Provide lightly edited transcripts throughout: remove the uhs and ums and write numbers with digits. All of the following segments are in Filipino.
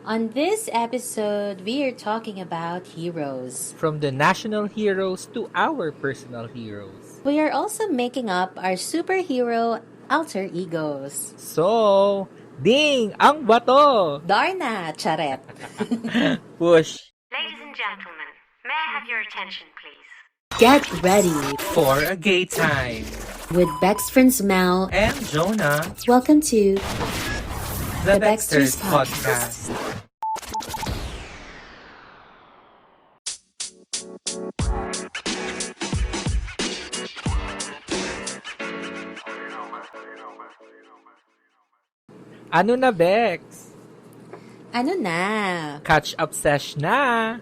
On this episode, we are talking about heroes. From the national heroes to our personal heroes. We are also making up our superhero alter egos. So, ding! Ang bato! Darna, charet. Push! Ladies and gentlemen, may I have your attention, please? Get ready For a gay time! with Bex Friends Mel. And Jonah, Welcome to the Baxter's Baxter's Podcast. Ano na, Bex? Ano na? Catch up sesh na!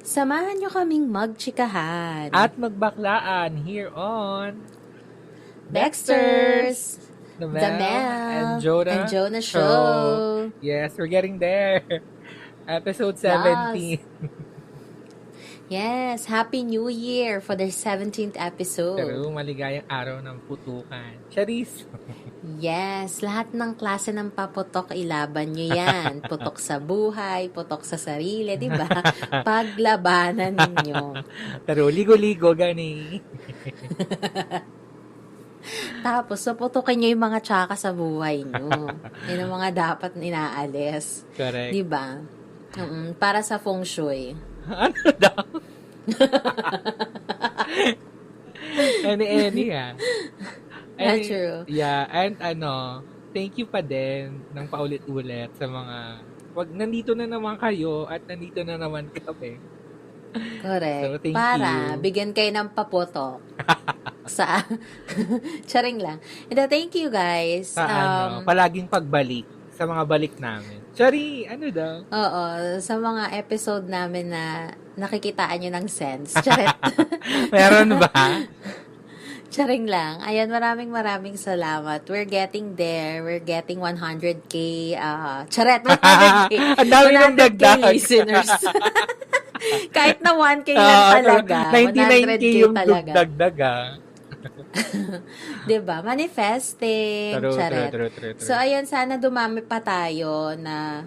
Samahan nyo kaming magchikahan. At magbaklaan here on Baxters! The The Mel and Jonah Show. Yes, we're getting there. Episode 17. Yes, Happy New Year for their 17th episode. Pero maligayang araw ng putukan. Charis! Yes, lahat ng klase ng paputok ilaban nyo yan. Putok sa buhay, putok sa sarili, di ba? Paglabanan ninyo. Pero ligo-ligo, gani. Tapos, so putukin nyo yung mga tsaka sa buhay nyo. Yun ang mga dapat inaalis. Correct. Di ba? Para sa feng shui. Ano daw? Any ha. That's true. Yeah, and thank you pa din ng paulit-ulit sa mga nandito na naman kayo at nandito na naman kami. Correct. So, thank Para you. bigyan kayo ng paputok. sa charing lang. And thank you guys. Sa palaging pagbalik sa mga balik namin. Sorry, ano daw? Oo, sa mga episode namin na nakikitaan nyo ng sense. Charet. Meron ba? Charing lang. Ayan, maraming salamat. We're getting there. We're getting 100K. Charet, 100K. Ang dami ng 100K dagdag. listeners. Kahit na 1K lang talaga. 99K 100K yung talaga. dagdag Diba? Manifesting. Charet. True. So, ayun, sana dumami pa tayo na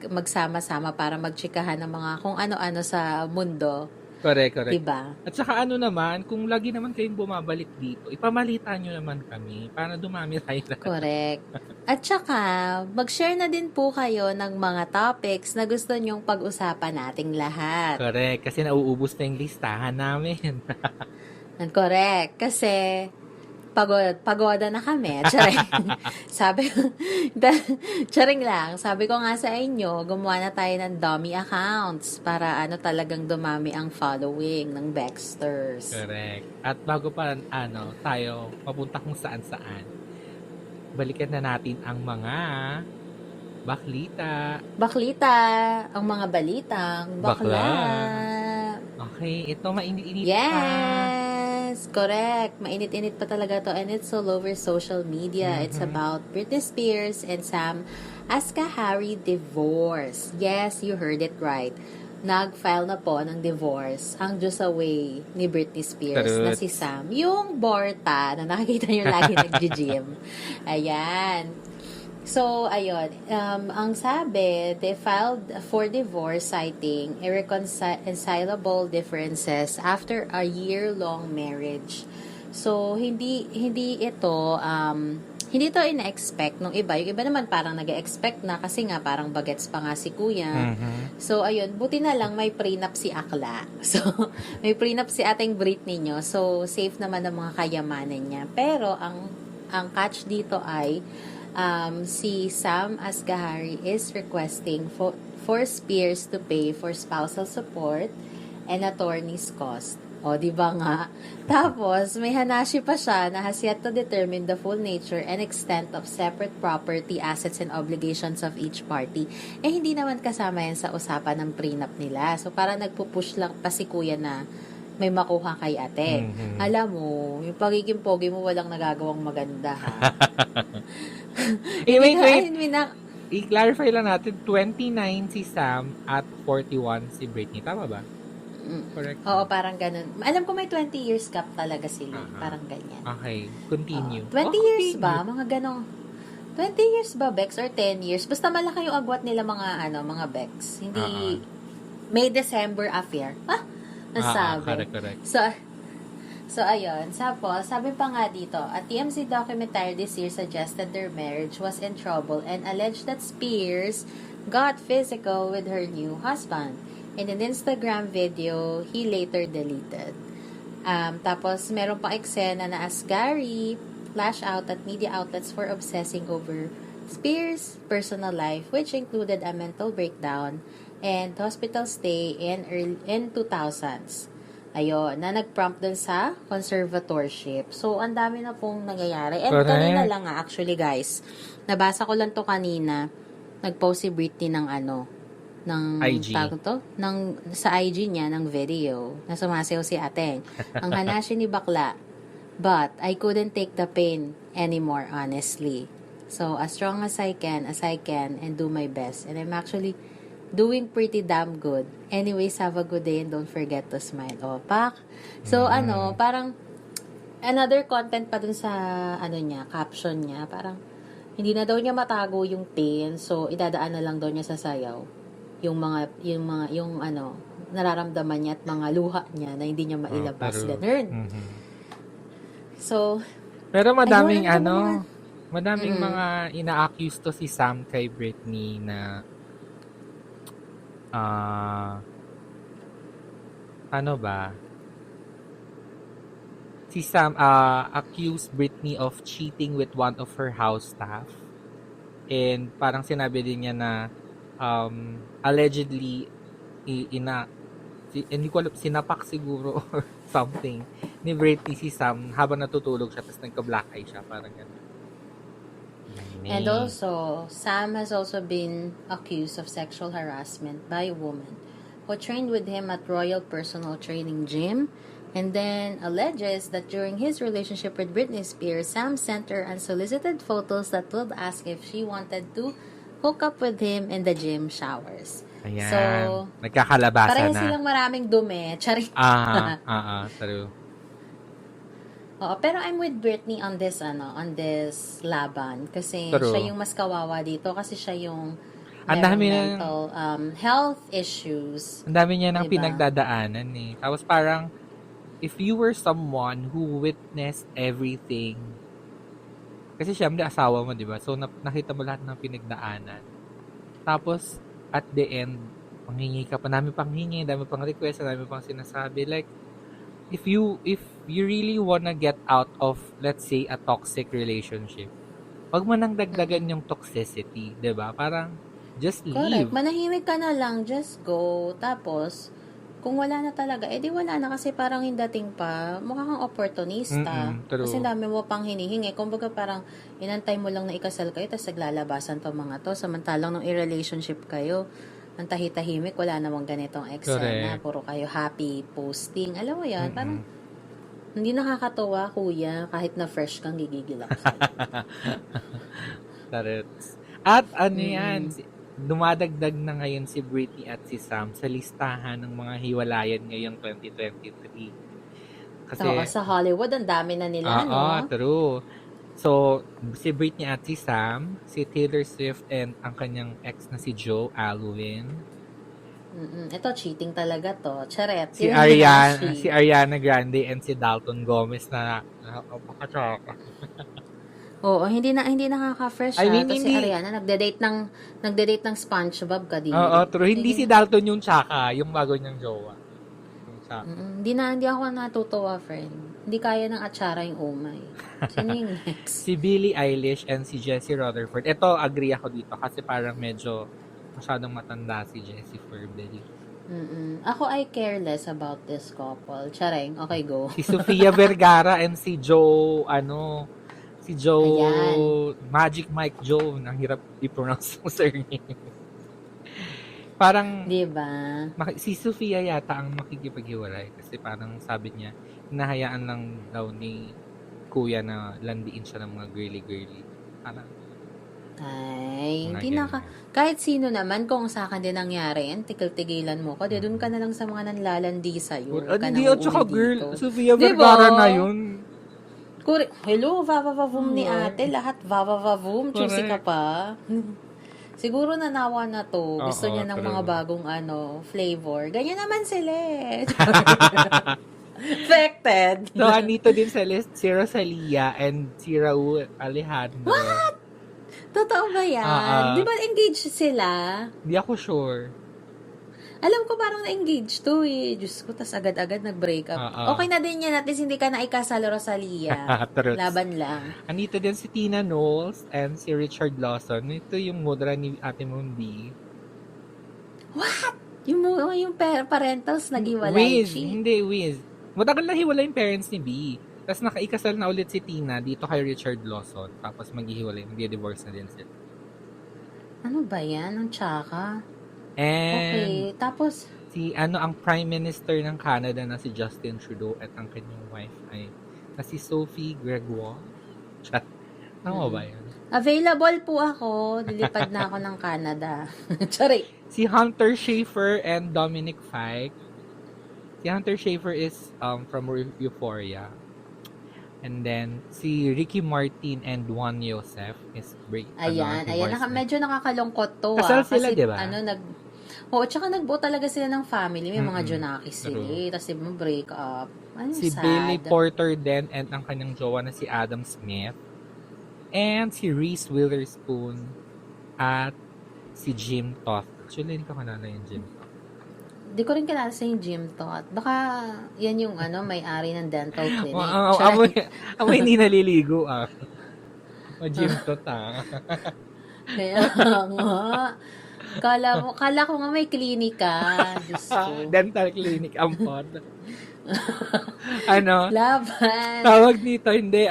magsama-sama para magchikahan ng mga kung ano-ano sa mundo. Correct. Diba? At saka naman, kung lagi naman kayong bumabalik dito, ipamalitan nyo naman kami para dumami tayo lahat. Correct. At saka, mag-share na din po kayo ng mga topics na gusto nyong pag-usapan nating lahat. Correct. Kasi nauubos na yung listahan namin. And correct. Kasi, pagoda na kami. Charing. Charing lang. Sabi ko nga sa inyo, gumawa na tayo ng dummy accounts para talagang dumami ang following ng Baxters. Correct. At bago pa tayo papunta kung saan-saan, balikan na natin ang mga baklita. Ang mga balitang bakla. Okay, ito mainit-init pa. Yes, correct. Mainit-init pa talaga to and it's all over social media. It's about Britney Spears and Sam Asghari divorce. Yes, you heard it right. Nag-file na po ng divorce ang Just Away ni Britney Spears Tarot. na si Sam. Yung Borta na nakikita nyo lagi nag-gym. Ayan. So, ayun, ang sabi, they filed for divorce citing irreconcilable differences after a year-long marriage. So, hindi ito ina-expect nung iba. Yung iba naman parang nag-expect na kasi nga parang bagets pa nga si kuya. So, ayun, buti na lang may prenup si Akla. So, may prenup si ating Britney nyo. So, safe naman ang mga kayamanan niya. Pero, ang catch dito ay si Sam Asghari is requesting for Spears to pay for spousal support and attorney's cost. O, di ba nga? Tapos, may hanashi pa siya na has yet to determine the full nature and extent of separate property, assets, and obligations of each party. Hindi naman kasama yan sa usapan ng prenup nila. So, parang nagpupush lang pa si kuya na may makuha kay ate. Alam mo, yung pagiging pogi mo walang nagagawang maganda, ha? Wait. Mina, I-clarify lang natin, 29 si Sam at 41 si Britney. Tama ba? Correct. Oo, parang ganun. Alam ko may 20 years gap talaga sila. Parang ganyan. Okay, continue. 20 years ba? Mga ganong 20 years ba, Bex? Or 10 years? Basta malaki yung agwat nila mga Bex. Hindi, May December affair. Nasabi. Correct. So, ayun. Sabi pa nga dito, a TMZ documentary this year suggested their marriage was in trouble and alleged that Spears got physical with her new husband. In an Instagram video, he later deleted. Tapos, meron pang eksena na as Gary lash out at media outlets for obsessing over Spears' personal life, which included a mental breakdown and hospital stay in 2000s. Ayun, na nag-prompt dun sa conservatorship. So, ang dami na pong nangyayari. And Correct. kanina lang actually guys, nabasa ko lang to kanina, nag-post si Britney ng IG. sa IG niya, ng video, na sumasayaw si Ateng. Ang hanashi ni bakla, but I couldn't take the pain anymore, honestly. So, as strong as I can, and do my best. And I'm actually doing pretty damn good. Anyways, have a good day and don't forget to smile. O, pak. So, parang, another content pa dun sa, caption niya. Parang, hindi na daw niya matago yung pain. So, idadaan na lang daw niya sa sayaw. Yung nararamdaman niya at mga luha niya na hindi niya mailabas. Ganun. So, Pero madaming ayun, madaming mga ina-accuse to si Sam kay Britney na ano ba? Si Sam accused Britney of cheating with one of her house staff. And parang sinabi din niya na allegedly hindi ko alam, sinapak siguro or something ni Britney si Sam habang natutulog siya tapos nagka-black eye siya, parang gano'n. and also, Sam has also been accused of sexual harassment by a woman who trained with him at Royal Personal Training Gym, and then alleges that during his relationship with Britney Spears, Sam sent her unsolicited photos that would ask if she wanted to hook up with him in the gym showers. Ayan. So, nagkakalabasan pareho na. silang maraming dumi. Charit. True. Oo, pero I'm with Britney on this laban kasi True. siya yung mas kawawa dito kasi siya yung Ang merong dami mental health issues. Ang dami niya ng Diba? pinagdadaanan eh. Tapos parang, if you were someone who witnessed everything, kasi syempre asawa mo, di ba? So, nakita mo lahat ng pinagdaanan. Tapos, at the end, panghingi ka pa, dami pang request, dami pang sinasabi. Like, if you really wanna get out of, let's say, a toxic relationship, wag mo nang dagdagan yung toxicity, di ba? Parang, just leave. Correct. Manahimik ka na lang, just go. Tapos, kung wala na talaga, edi wala na kasi parang yung dating pa, mukha kang opportunista. True. Kasi dami mo pang hinihingi. Kumbaga parang inantay mo lang na ikasal kayo, tapos naglalabasan to mga to. Samantalang nung i-relationship kayo, ang tahitahimik, wala namang ganitong eksena. Correct. Puro kayo happy posting. Alam mo yan, parang hindi nakakatawa, kuya, kahit na fresh kang gigigil ako sa'yo. Tarets. At yan, dumadagdag na ngayon si Britney at si Sam sa listahan ng mga hiwalayan ngayong 2023. Kasi, Sa Hollywood, ang dami na nila, no? True. So, si Britney at si Sam, si Taylor Swift and ang kanyang ex na si Joe Alwyn. Ito, cheating talaga to. Charet. Si Ariana Grande and si Dalton Gomez na napakachaka. Oo, hindi nakaka-fresh I mean, kasi hindi- Ariana nagde-date ng SpongeBob kadiri. True. Hindi si Dalton yung tsaka, yung bago niyang jowa. Yung tsaka. Hindi ako natutuwa, friend. Hindi kaya ng atsara yung umay. Sino yung next? Si Billie Eilish and si Jessie Rutherford. Ito, agree ako dito kasi parang medyo masyadong matanda si Jessie for Billie. Ako, I care less about this couple. Chareng, okay, go. Si Sofia Vergara and si Joe, Ayan. Magic Mike Joe, ang hirap i-pronounce yung surname. Parang, Diba? si Sofia yata ang makikipaghiwalay kasi parang sabi niya, hinahayaan lang daw ni kuya na landiin siya ng mga girly-girly. Parang, Ay, Mga hindi ganyan. kahit sino naman, kung sa akin din nangyari yan, tigil-tigilan mo ko. Di, doon ka na lang sa mga nanlalandi sa'yo. Huwag ka hindi nang at saka uuwi girl, dito. Sofia Diba? Vergara na yun. Hello, vavavavum ni Correct. ate. Lahat vavavavum. Choosy ka Correct. pa. Siguro nanawa na to. Gusto Oo, niya ng true. mga bagong flavor. Ganyan naman sila eh. Affected. So, andito din sa list si Rosalia and si Raul Alejandro. What? Totoo ba yan? Oo. Di ba engaged sila? Hindi ako sure. Alam ko parang na-engage to eh. Diyos ko, tas agad-agad nag-break up. Oo. Okay na din yan. At least hindi ka na ikasal, Rosalia. Truth. Laban lang. Andito din si Tina Knowles and si Richard Lawson. Ito yung mudra ni Ate Mundi. What? Yung parentals naghiwalay. Wiz. Hindi, Wiz. Matagal na hiwalay yung parents ni B. Tapos nakaikasal na ulit si Tina dito kay Richard Lawson. Tapos maghihiwalay. Magdi-divorce na din sila. Ano ba yan? Ang tsaka? And Okay. Tapos, ang Prime Minister ng Canada na si Justin Trudeau at ang kanyang wife ay na si Sophie Gregoire. Chat. Tama ba yan? available po ako. Dilipad na ako ng Canada. Sorry. Si Hunter Schafer and Dominic Fike. Si Hunter Schafer is from Euphoria. And then, si Ricky Martin and Juan Yosef is Ayan. Medyo nakakalungkot to. Kasal sila, Kasi, di ba? tsaka nagbuo talaga sila ng family. May mga Junakis sila. True. Tapos break up. Ano, Si sad. Billy Porter din and ang kanyang jowa na si Adam Smith. And si Reese Witherspoon at si Jim Toth. Actually, hindi ko kanala yung Jim Toth. Di ko rin kilala sa yung gym thought. Baka yan yung may-ari ng dental clinic. Amoy hindi naliligo ah. O Jim Toth ah. Kaya nga. Kala ko nga may klinika. Diyos ko. Dental clinic ang pod. Laban. Tawag nito, hindi,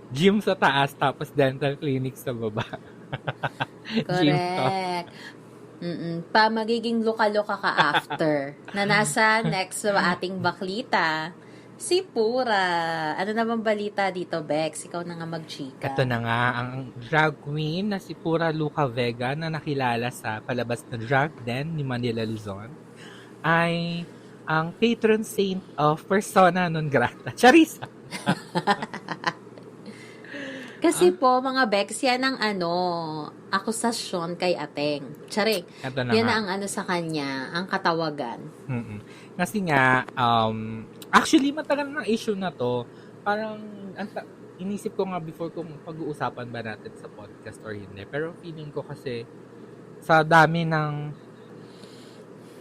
gym sa taas, tapos dental clinic sa baba. Gym to. Correct. Magiging loka-loka ka after. Na nasa next sa ating baklita, si Pura. Ano naman balita dito, Bex? Ikaw na nga magchika. Ito na nga, ang drag queen na si Pura Luca Vega na nakilala sa palabas na Drag Den ni Manila Luzon ay ang patron saint of persona non grata. Charissa! Kasi po, mga Bex, yan ang akusasyon kay Ateng. Charing. Ito na Yan nga. ang sa kanya, ang katawagan. Mm-mm. Kasi nga, actually, matagal na issue na to. Parang, inisip ko nga before kung pag-uusapan ba natin sa podcast or hindi. Pero feeling ko kasi, sa dami ng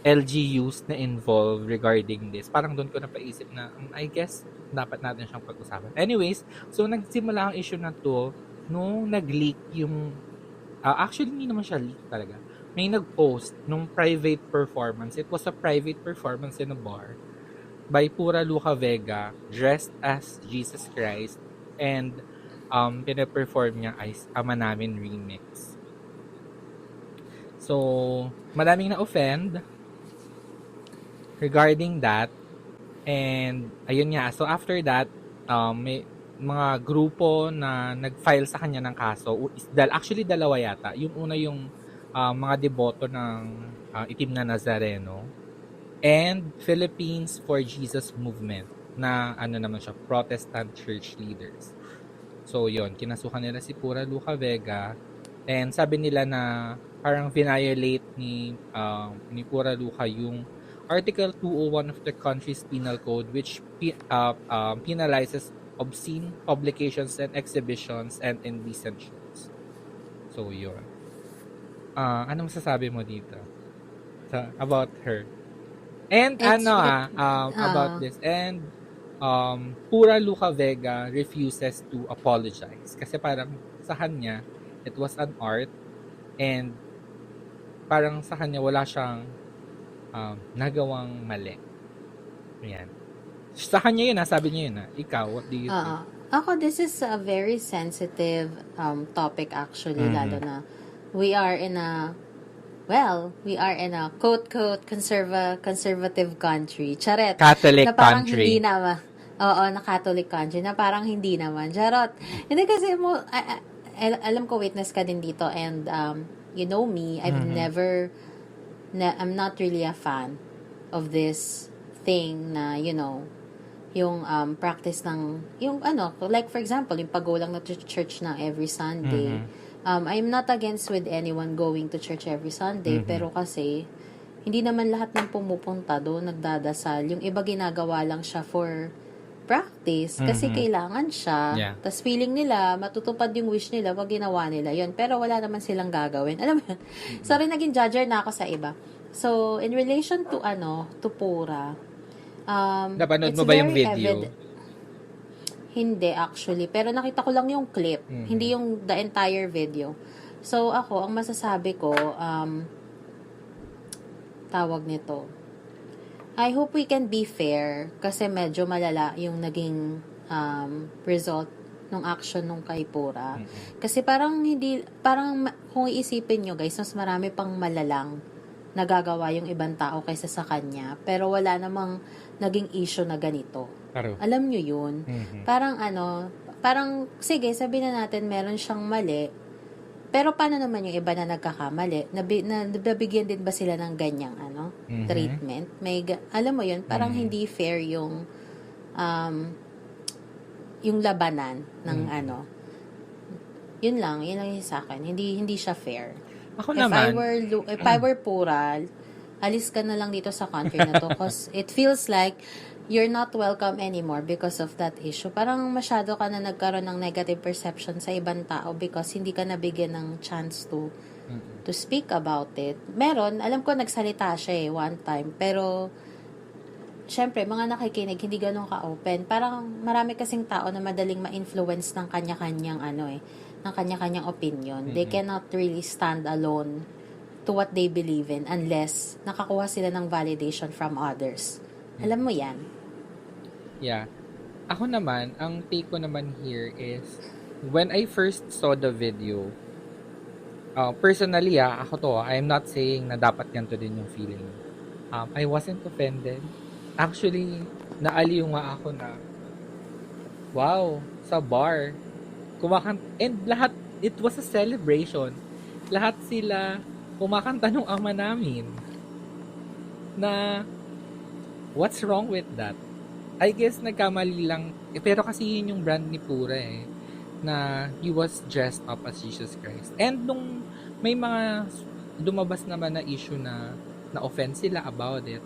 LGUs na involved regarding this, parang doon ko napaisip na, I guess, dapat natin siyang pag-usapan. Anyways, so nagsimula ang issue na to nung nag-leak yung, actually, hindi naman siya leak talaga. May nag-post nung private performance. It was a private performance in a bar by Pura Luca Vega, dressed as Jesus Christ, and pinaperform niya as Ama Namin Remix. So, madaming na-offend regarding that. And, ayun nga. So, after that, may mga grupo na nag-file sa kanya ng kaso. Actually, dalawa yata. Yung una yung mga deboto ng Itim na Nazareno and Philippines for Jesus Movement na naman siya, Protestant church leaders. So, yun. Kinasuhan nila si Pura Luca Vega. And sabi nila na parang violate ni Pura Luca yung Article 201 of the country's penal code, which penalizes obscene publications and exhibitions and indecent shows. So, yun. Ano masasabi mo dito? About her? And about this. And Pura Luca Vega refuses to apologize. Kasi parang sa kanya, it was an art and parang sa kanya wala siyang nagawang mali. Ayan. Sa kanya yun, sabi niya yun. Ikaw, what do you think? Ako, this is a very sensitive topic actually, lalo na we are in a quote-quote conservative country. Charet. Catholic na parang country. Hindi naman. Oo, na Catholic country. Na parang hindi naman. Charot. Hindi kasi alam ko witness ka din dito and you know me, I'm not really a fan of this thing na, yung practice ng, yung ano, like for example, yung pag-go lang na to church na every Sunday. I'm not against with anyone going to church every Sunday, pero kasi, hindi naman lahat ng pumupunta doon nagdadasal. Yung iba ginagawa lang siya for practice kasi kailangan siya. Yeah. Tapos feeling nila, matutupad yung wish nila pag ginawa nila yun. Pero wala naman silang gagawin. Alam mo yun? Sorry, naging judger na ako sa iba. So, in relation to to Pura, Napanood it's mo ba yung very video? Hindi actually. Pero nakita ko lang yung clip. Hindi yung the entire video. So, ako, ang masasabi ko, tawag nito. I hope we can be fair kasi medyo malala yung naging result ng action nung kay Pura. Kasi parang kung iisipin nyo guys, mas marami pang malalang nagagawa yung ibang tao kaysa sa kanya. Pero wala namang naging issue na ganito. Paro. Alam nyo yun? Parang parang sige, sabihin na natin meron siyang mali. Pero paano naman yung iba na nagkakamali? Nabibigyan din ba sila ng ganyang treatment? Alam mo yun, parang hindi fair yung labanan ng yun lang yung sa akin. Hindi siya fair. Ako naman. If I were Pura, alis ka na lang dito sa country na to because it feels like you're not welcome anymore because of that issue. Parang masyado ka na nagkaroon ng negative perception sa ibang tao because hindi ka nabigyan ng chance to speak about it. Meron, alam ko nagsalita siya one time, pero syempre, mga nakikinig, hindi ganun ka-open. Parang marami kasing tao na madaling ma-influence ng kanya-kanyang ng kanya-kanyang opinion. They cannot really stand alone to what they believe in unless nakakuha sila ng validation from others. Alam mo yan? Yeah. Ako naman, ang take ko naman here is, when I first saw the video, personally, I'm not saying na dapat ganito din yung feeling. I wasn't offended. Actually, naaliw nga ako na, wow, sa bar, and lahat, it was a celebration. Lahat sila kumakanta ng ama namin. Na, what's wrong with that? I guess nagkamali lang. Pero kasi yun yung brand ni Pura na he was dressed up as Jesus Christ. And nung may mga dumabas naman na issue na na-offend sila about it,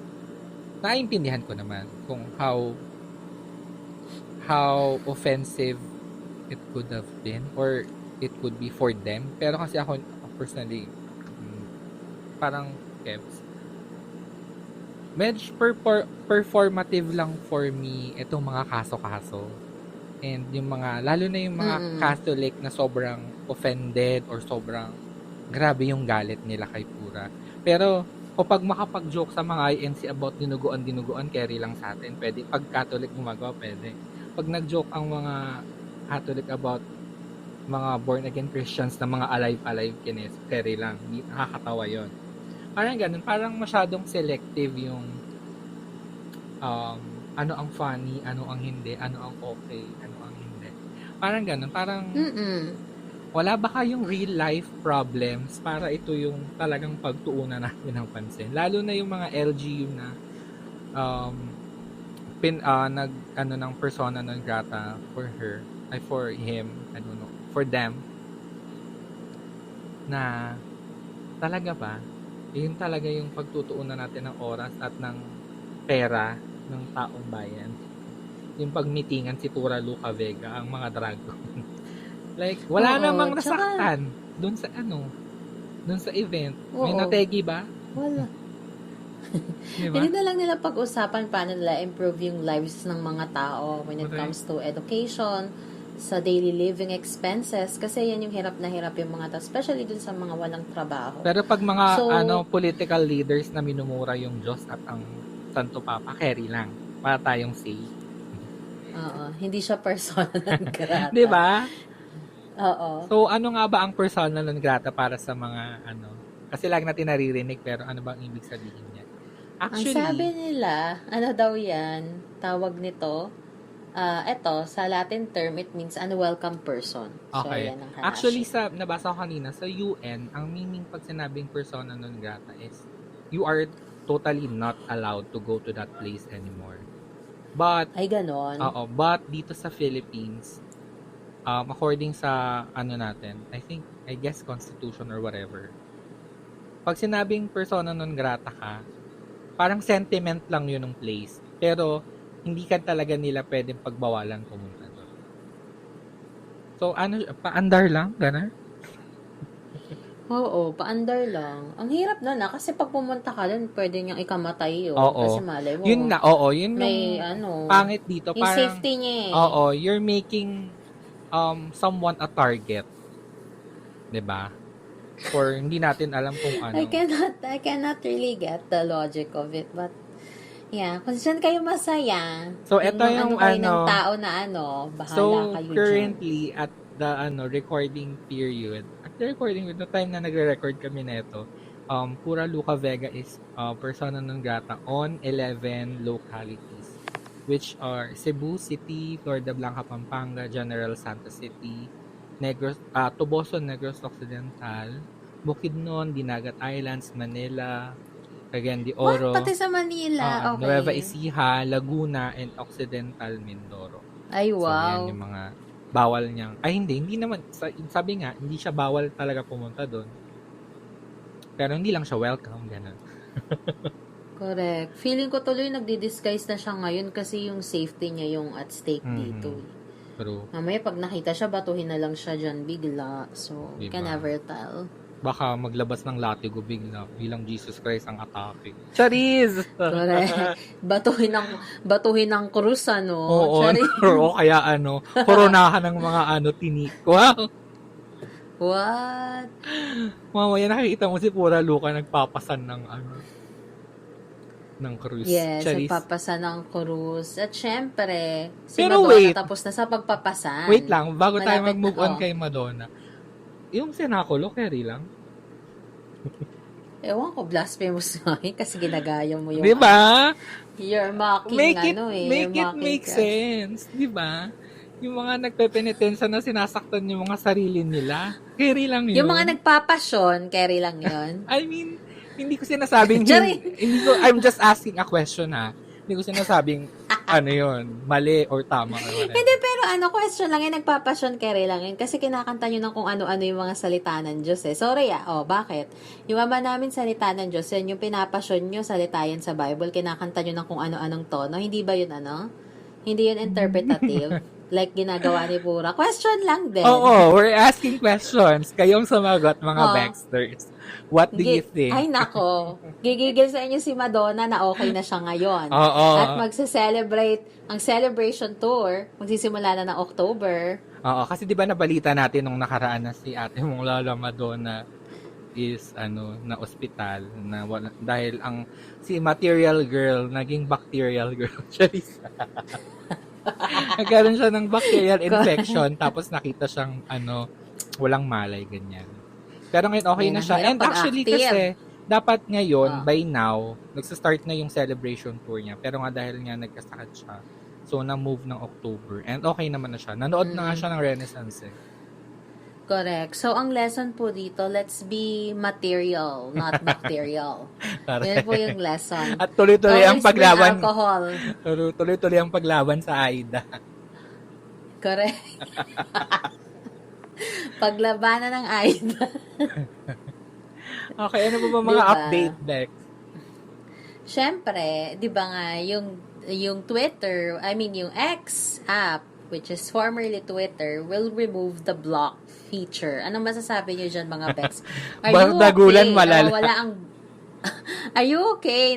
naiintindihan ko naman kung how offensive it could have been or it could be for them. Pero kasi ako personally, parang medyo performative lang for me itong mga kaso-kaso. And yung mga, lalo na yung mga Catholic na sobrang offended or sobrang grabe yung galit nila kay Pura. Pero kapag makapag-joke sa mga INC about dinuguan, carry lang sa atin. Pwede. Pag Catholic gumagawa, pwede. Pag nag-joke ang mga Catholic about mga born-again Christians na mga alive, carry lang. Nakakatawa yon. Parang ganun. Parang masyadong selective yung ano ang funny, ano ang hindi, ano ang okay, ano ang hindi. Parang ganun. Parang wala ba kayong real life problems para ito yung talagang pagtuunan natin ng pansin? Lalo na yung mga LGU na ng persona non grata for him, I don't know, for them, na talaga ba, yun talaga yung pagtutuunan natin ng oras at ng pera ng taong bayan. Yung pagmitingan si Pura Luca Vega, ang mga dragon. Like, wala namang nasaktan doon sa event. May nategi ba? Wala. Diba? Hindi na lang nila pag-usapan paano nila improve yung lives ng mga tao when it Okay. comes to education, sa daily living expenses, kasi yan yung hirap na hirap yung mga tao, especially dun sa mga walang trabaho. Pero pag mga So, political leaders na minumura yung Diyos at ang Santo Papa, carry lang. Para tayong say. hindi siya personal grata. Di ba? Oo. So, ano nga ba ang personal non grata para sa mga Kasi lagi natin naririnig, pero ano ba ang ibig sabihin niya? Actually, Ang sabi nila, ano daw yan, tawag nito, eto, sa Latin term, it means unwelcome person. So, okay. yan ang hanashi. Actually, nabasa ko kanina, sa UN, ang meaning pag sinabing persona non grata is, you are totally not allowed to go to that place anymore. But, Ay, ganon. but dito sa Philippines, according sa ano natin, I guess constitution or whatever, pag sinabing persona non grata ka, parang sentiment lang yun ng place. Pero, hindi ka talaga nila pwedeng pagbawalan pumunta doon. So, paandar lang, gano'n? Oo, paandar lang. Ang hirap nun kasi pag pumunta ka dun, pwede niyang ikamatay yun. Oo. Kasi malay mo. Yun may yung pangit dito. Yung Parang, safety niya eh. oo, you're making someone a target. 'Di ba? Or hindi natin alam kung ano. I cannot really get the logic of it, but yeah, kung saan kayo masaya. So, ito yung kayo ng tao na bahala So, kayo currently, at the recording period, no time na nagre-record kami nito, Pura Luca Vega is persona non grata on 11 localities, which are Cebu City, Florida Blanca, Pampanga, General Santos City, Toboso, Negros Occidental, Bukidnon, Dinagat Islands, Manila, Cagayan de Oro, Pati sa Manila, okay. Nueva Ecija, Laguna, and Occidental Mindoro. Ay, wow. So, yan yung mga bawal niyang, hindi naman, sabi nga, hindi siya bawal talaga pumunta doon. Pero hindi lang siya welcome, gano'n. Correct. Feeling ko tuloy nagdi-disguise na siya ngayon kasi yung safety niya yung at stake dito. Pero, Mamaya pag nakita siya, batuhin na lang siya dyan bigla. So, diba? can never tell. Baka maglabas ng latigo bigla bilang Jesus Christ ang atake. Charis! Correct. Batuhin ng krus, ano? Oo, Charis. o kaya koronahan ng mga tinik. Wow! What? Mamaya nakikita mo si Pura Luca nagpapasan ng ng cruise. Yes, Charis. nagpapasa ng krus. At syempre, si Pero Madonna wait. tapos na sa pagpapasan. Wait lang, bago tayo Malapit mag-move na, on kay Madonna. Yung sinakulo, carry lang. Ewan ko, blasphemous nga yun kasi ginagaya mo yung... Diba? You're mocking, Make it you're mocking make Christ. sense. Diba? Yung mga nagpepenitensya na sinasaktan yung mga sarili nila. Carry lang yun. Yung mga nagpapasyon, carry lang yun. I mean, hindi ko sinasabing Jerry! I'm just asking a question ha. Hindi ko sinasabing yun, mali or tama or whatever. Hindi, pero question lang yun, nagpapasyon, carry lang yun. Kasi kinakanta nyo ng kung ano-ano yung mga salita ng Diyos eh. Sorry bakit? Yung ama namin salita ng Diyos, yan yung pinapasyon nyo, salita yan sa Bible, kinakanta nyo ng kung ano-anong tono. Hindi ba yun Hindi yun interpretative. Like ginagawa ni Pura. Question lang din. Oo, we're asking questions. Kayong sumagot, mga Baxters. What do you think? Ay, nako. Gigigil sa inyo si Madonna na okay na siya ngayon. Oo. At magse-celebrate, ang celebration tour, magsisimula na ng October. Oo, kasi di ba nabalita natin nung nakaraan na si ate mong Lola Madonna is na ospital na dahil si material girl naging bacterial girl. Nagkaroon siya ng bacterial infection tapos nakita siyang walang malay ganyan. Pero ngayon okay na siya. And actually kasi dapat ngayon by now nagsa-start na yung celebration tour niya. Pero nga dahil nga nagkasakit siya. So na-move ng October and okay naman na siya. Nanood na nga siya ng Renaissance eh. Correct. So, ang lesson po dito, let's be material, not bacterial. Yan po yung lesson. At tuloy-tuloy ang paglaban. Alcohol. Tuloy-tuloy ang paglaban sa AIDA. Correct. Paglabanan ng AIDA. Okay, ano ba mga update, Bex? Siyempre, di ba nga, yung Twitter, yung X app, which is formerly Twitter, will remove the block feature. Anong masasabi niyo dyan, mga Bex? Are you okay? Are you okay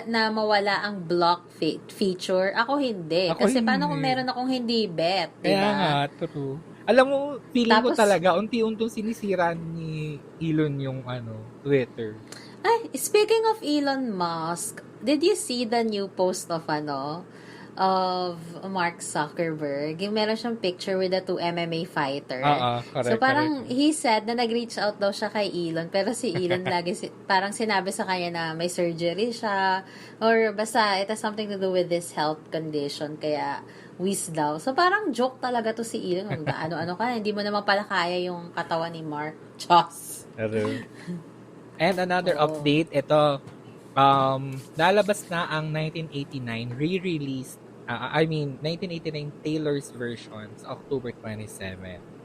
na mawala ang block feature? Ako hindi. Kasi paano kung meron akong hindi bet? Diba? Kaya nga, true. Alam mo, feeling ko talaga, unti-untong sinisira ni Elon yung Twitter. Ay, speaking of Elon Musk, did you see the new post of of Mark Zuckerberg? Yung meron siyang picture with the two MMA fighter. Correct. So parang he said na nag-reach out daw siya kay Elon, pero si Elon lagi parang sinabi sa kanya na may surgery siya or basta it has something to do with this health condition kaya wheeze daw. So parang joke talaga to si Elon. Kung ano-ano ka, hindi mo naman pala kaya yung katawan ni Mark. Chos. And another update, ito lalabas na ang 1989 re-released I mean, 1989 Taylor's version sa October 27.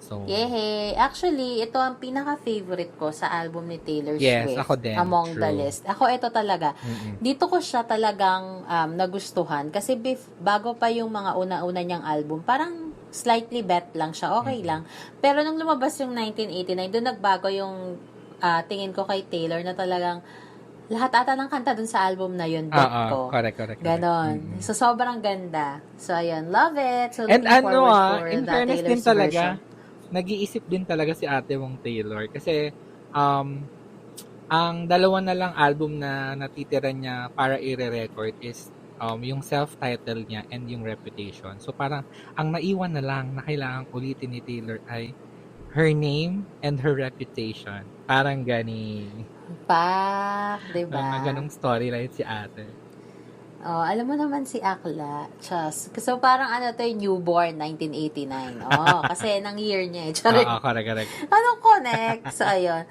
So, Yehey! Actually, ito ang pinaka-favorite ko sa album ni Taylor yes, Swift ako din. among the True. list. Ako, ito talaga. Mm-mm. Dito ko siya talagang nagustuhan kasi bago pa yung mga una-una niyang album, parang slightly bet lang siya. Okay lang. Pero nung lumabas yung 1989, doon nagbago yung tingin ko kay Taylor na talagang lahat ata ng kanta dun sa album na yun, bet ko. Correct. Ganon. Mm-mm. So, sobrang ganda. So, ayun. Love it. So, And looking forward for in the fairness din Taylor's talaga, version. nag-iisip din talaga si ate mong Taylor. Kasi, ang dalawa na lang album na natitira niya para i-record is yung self-titled niya and yung Reputation. So, parang, ang naiwan na lang na kailangan ulitin ni Taylor ay her name and her reputation. Parang gani. Diba? Mga ganong storyline si ate. Oh, alam mo naman si Akla, Chas. So, parang to yung newborn, 1989. Oh, kasi nang year niya eh. Charing. Correct. Anong connect? So, ayun.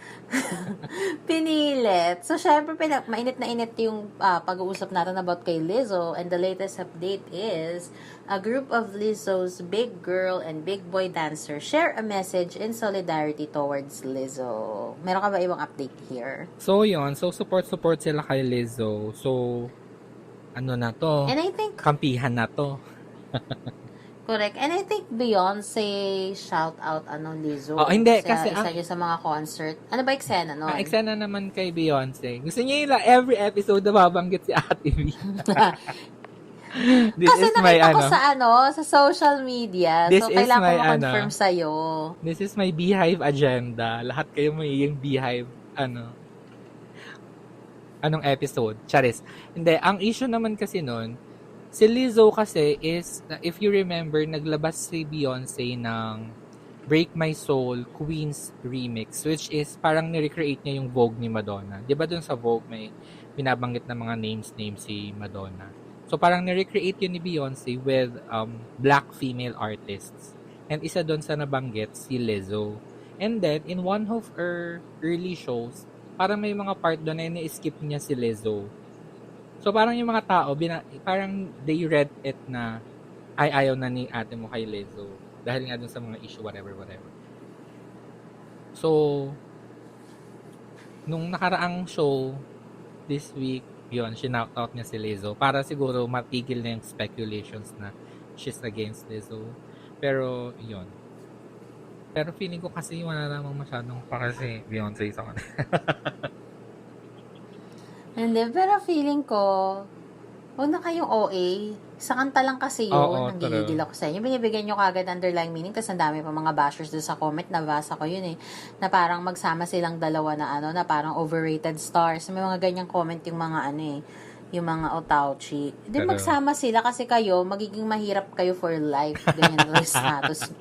Pinilit. So, syempre, mainit na init yung pag-uusap natin about kay Lizzo. And the latest update is, a group of Lizzo's big girl and big boy dancers share a message in solidarity towards Lizzo. Meron ka ba ibang update here? So, yun. So, support sila kay Lizzo. So, ano na to? And I think, Kampihan na to. correct. And I think Beyonce shout out Lizzo. Oh, hindi, kasi isa niya sa mga concert. Ano ba eksena nun? Eksena naman kay Beyonce. Gusto niya yung every episode na babanggit si Ate V. Kasi nakita ko sa social media. This So, is kailangan my, ko ma-confirm sa'yo. This is my Beehive agenda. Lahat kayo magiging Beehive, anong episode? Charis. Hindi, ang issue naman kasi nun, si Lizzo kasi is, if you remember, naglabas si Beyonce ng Break My Soul Queen's Remix, which is parang nirecreate niya yung Vogue ni Madonna. Di ba dun sa Vogue may binabanggit na mga names si Madonna. So parang nirecreate yun ni Beyonce with black female artists. And isa dun sa nabanggit, si Lizzo. And then, in one of her early shows, parang may mga part doon na ini-skip niya si Lizzo. So, parang yung mga tao, parang they read it na ayaw na ni ate mo kay Lizzo. Dahil nga dun sa mga issue, whatever. So, nung nakaraang show, this week, yun, shinout out niya si Lizzo. Para siguro matigil na yung speculations na she's against Lizzo. Pero, yun. Pero feeling ko kasi wala namang masyadong pa kasi Beyonce sa kanila. Hindi, pero feeling ko, huwag na kayong OA. Sa kanta lang kasi yun. Oo, Nanggigigil ako sa inyo. Binibigyan nyo kagad underlying meaning. Tapos ang dami pa mga bashers doon sa comment. Nabasa ko yun eh. Na parang magsama silang dalawa na na parang overrated stars. May mga ganyang comment yung mga yung mga otauchi. Hindi magsama sila kasi kayo, magiging mahirap kayo for life. Ganyan yung status.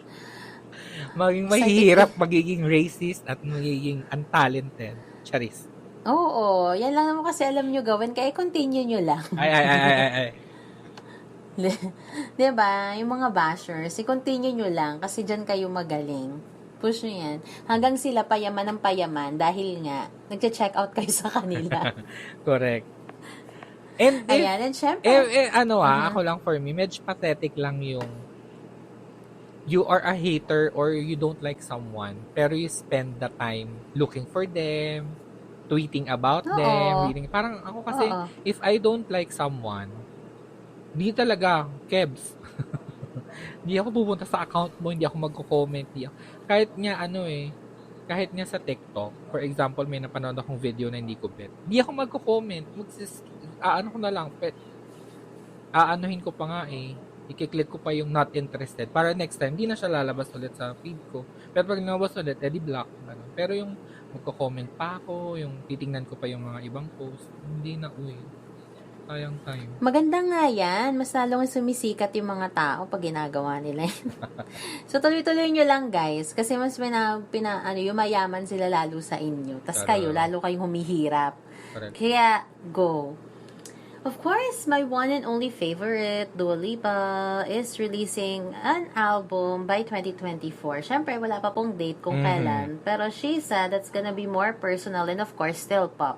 Maging mahirap, magiging racist, at magiging untalented. Charis. Oo, yan lang naman kasi alam nyo gawin. Kaya continue nyo lang. Ay. Diba? Yung mga bashers, i-continue nyo lang kasi dyan kayo magaling. Push nyo yan. Hanggang sila payaman ng payaman dahil nga, nag-check out kayo sa kanila. Correct. And Ayan, and syempre. Ako lang for me, medyo pathetic lang yung you are a hater or you don't like someone, pero you spend the time looking for them, tweeting about them, reading. Parang ako kasi, if I don't like someone, di talaga, kebs. Hindi ako pupunta sa account mo, hindi ako magko-comment. Kahit nga sa TikTok, for example, may napanood akong video na hindi ko bet. Hindi ako magko-comment. Ko na lang, aanuhin ko pa nga i-click ko pa yung not interested para next time, di na siya lalabas ulit sa feed ko. Pero pag nalabas ulit, edi block. Pero yung magko-comment pa ako, yung titingnan ko pa yung mga ibang post, hindi na, sayang time. Maganda nga yan. Mas lalong sumisikat yung mga tao pag ginagawa nila yun. So, tuloy-tuloy nyo lang, guys. Kasi mas yumayaman sila lalo sa inyo. Tas kayo, lalo kayong humihirap. Correct. Kaya, go. Of course, my one and only favorite, Dua Lipa, is releasing an album by 2024. Syempre, wala pa pong date kung kailan. Pero she said that's gonna be more personal and of course, still pop.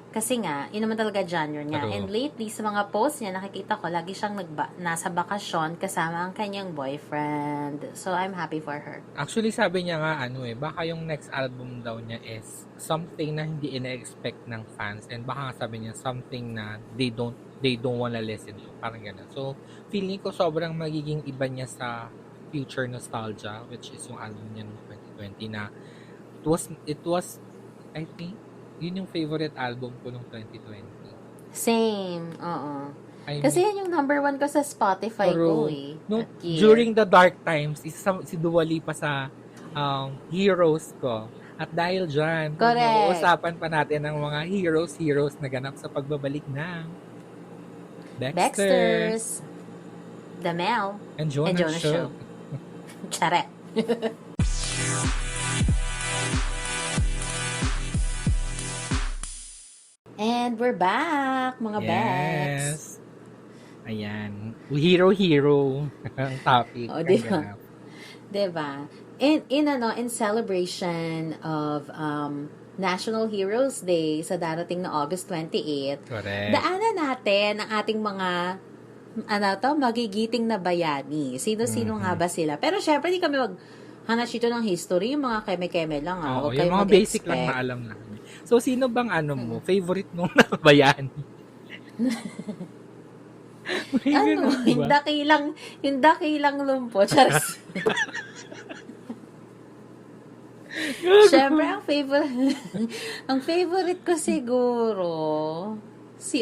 Kasi nga, yun naman talaga genre niya. True. And lately, sa mga posts niya, nakikita ko, lagi siyang nasa bakasyon kasama ang kanyang boyfriend. So, I'm happy for her. Actually, sabi niya nga, baka yung next album daw niya is something na hindi ina-expect ng fans. And baka nga sabi niya, something na they don't wanna listen to. Parang gano'n. So, feeling ko sobrang magiging iba niya sa Future Nostalgia, which is yung album niya noong 2020 na it was, I think, yun yung favorite album ko noong 2020. Same, oo. I Kasi mean, yan yung number 1 ko sa Spotify ko eh. nung, that year. during the dark times, si Dua Lipa sa heroes ko. At dahil dyan, Correct. usapan pa natin ang mga heroes na ganap sa pagbabalik ng Dexter Dexter's, The Mel, and Jonah, and Jonah Show. Show. Charet. And we're back, mga Bex. Yes. Ayan. Hero ang topic. O, ang diba? ganap. Diba? In celebration of National Heroes Day sa darating na August 28, Correct. daanan natin ang ating mga magigiting na bayani. Sino-sino nga ba sila? Pero syempre, di kami hanashito ng history, yung mga keme-keme lang. Oo, Huwag yung kayong mga basic mag-expect. lang na alam namin. So, sino bang mo? Favorite mong bayani? May Ano? ganun ba? Yung dakilang lumpo. Charis. Syempre, ang favorite ko siguro, si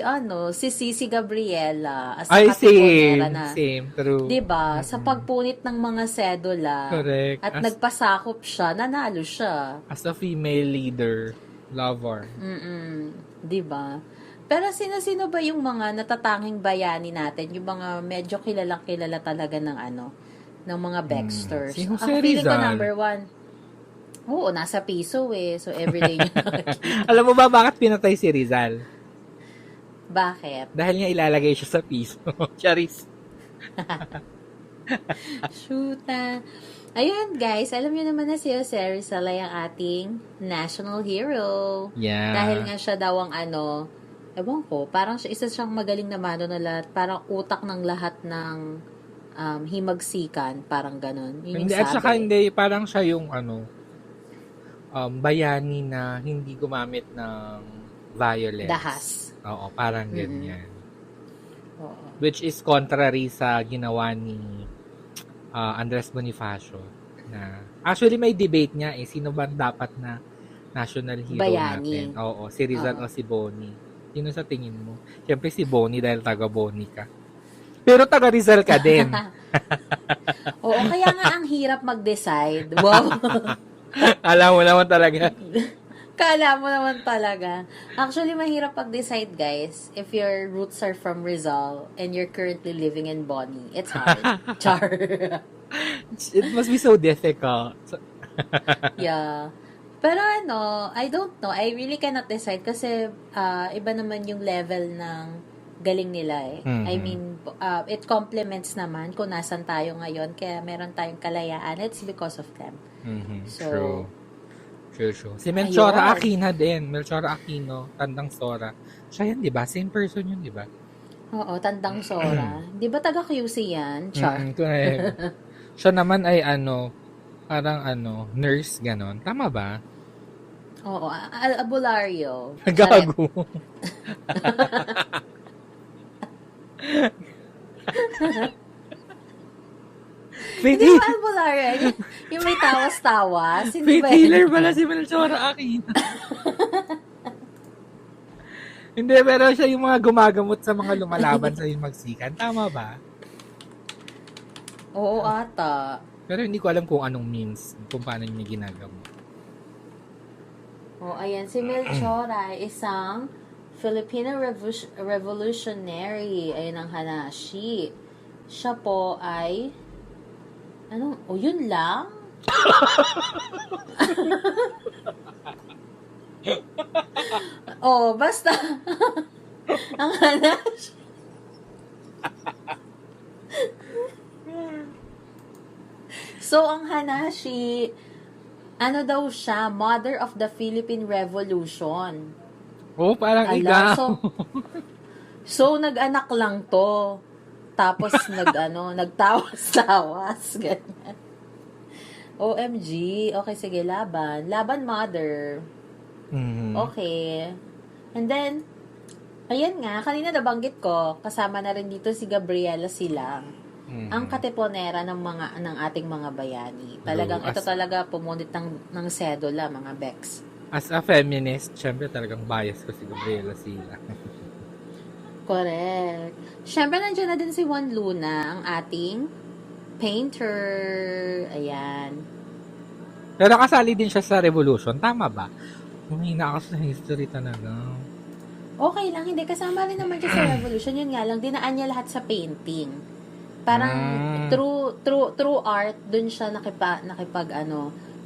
Cici Gabriela. As Ay, katipunera na. same, true. Diba? Sa pagpunit ng mga sedula. Correct. At nagpasakop siya, nanalo siya. As a female leader, lover. Diba? Pero sino-sino ba yung mga natatanging bayani natin? Yung mga medyo kilalang-kilala talaga ng ng mga Baxters. Si Jose Ako feeling ko Rizal. number 1. Oo, nasa piso eh. So, everyday niya nakakita. Alam mo ba bakit pinatay si Rizal? Bakit? Dahil nga ilalagay siya sa piso. Charis. Shoota. Ayun, guys. Alam niyo naman na si Jose Rizal ay ang ating national hero. Yeah. Dahil nga siya daw ang ewan ko, parang isa siyang magaling na lahat. Parang utak ng lahat ng himagsikan. Parang ganon. Yun yung Hindi, at sabi. saka hindi, parang siya yung bayani na hindi gumamit ng violence. Dahas. Oo, parang ganyan. Oo. Which is contrary sa ginawa ni Andres Bonifacio. Na, actually, may debate niya sino ba dapat na national hero Bayani. natin? Oo, si Rizal Oo. o si Boni. Sino sa tingin mo? Siyempre si Boni dahil taga Boni ka. Pero taga Rizal ka din. Oo, kaya nga ang hirap mag-decide. Wow. Alam mo naman talaga. Kala mo naman talaga. Actually, mahirap pag-decide, guys. If your roots are from Rizal and you're currently living in Bonnie, it's hard. Char. It must be so difficult. Yeah. Pero I don't know. I really cannot decide kasi iba naman yung level ng galing nila eh. Mhm. I mean, it complements naman kung nasan tayo ngayon. Kaya meron tayong kalayaan. It's because of them. Mhm, So, True. Si Melchora Ayun. Aquina din. Melchora Aquino, Tandang Sora. Siya yan, di ba? Same person yun, di ba? Oo, Tandang Sora. Di ba taga QC yan? Char. Correct. Siya naman ay parang nurse, ganon. Tama ba? Oo, albularyo. Gago. Faith, Hindi ba albularyo? Yung may tawas-tawas. Hindi Faith ba? healer pala si Melchora Aquino. Hindi, pero siya yung mga gumagamot sa mga lumalaban sa magsikan. Tama ba? Oo, ata. Pero hindi ko alam kung anong means, kung paano niya ginagawa. Oh, ayan. Si Melchora ay isang Filipino revolutionary. Ayun ang Hanashi. Siya po ay yun lang? Basta. Ang Hanashi. So, ang Hanashi, daw siya, mother of the Philippine Revolution. Oh, parang Ala, ikaw. so nag-anak lang to. Tapos nagtawas-tawas. Ganyan. OMG. Okay, sige, laban. Laban, mother. Mhm. Okay. And then, ayan nga, kanina nabanggit ko, kasama na rin dito si Gabriela Silang. Mhm. Ang katiponera ng ating mga bayani. Talagang True. ito talaga pumunit ng sedula, mga Bex. As a feminist, syempre talagang bias ko si Gabriela Sila. Correct. Siyempre, nandiyan na din si Juan Luna, ang ating painter. Ayan. Pero kasali din siya sa revolution. Tama ba? Humina ako sa history talaga. Okay lang, hindi. Kasama rin naman siya sa revolution. Yun nga lang, dinaan niya lahat sa painting. Parang through art, dun siya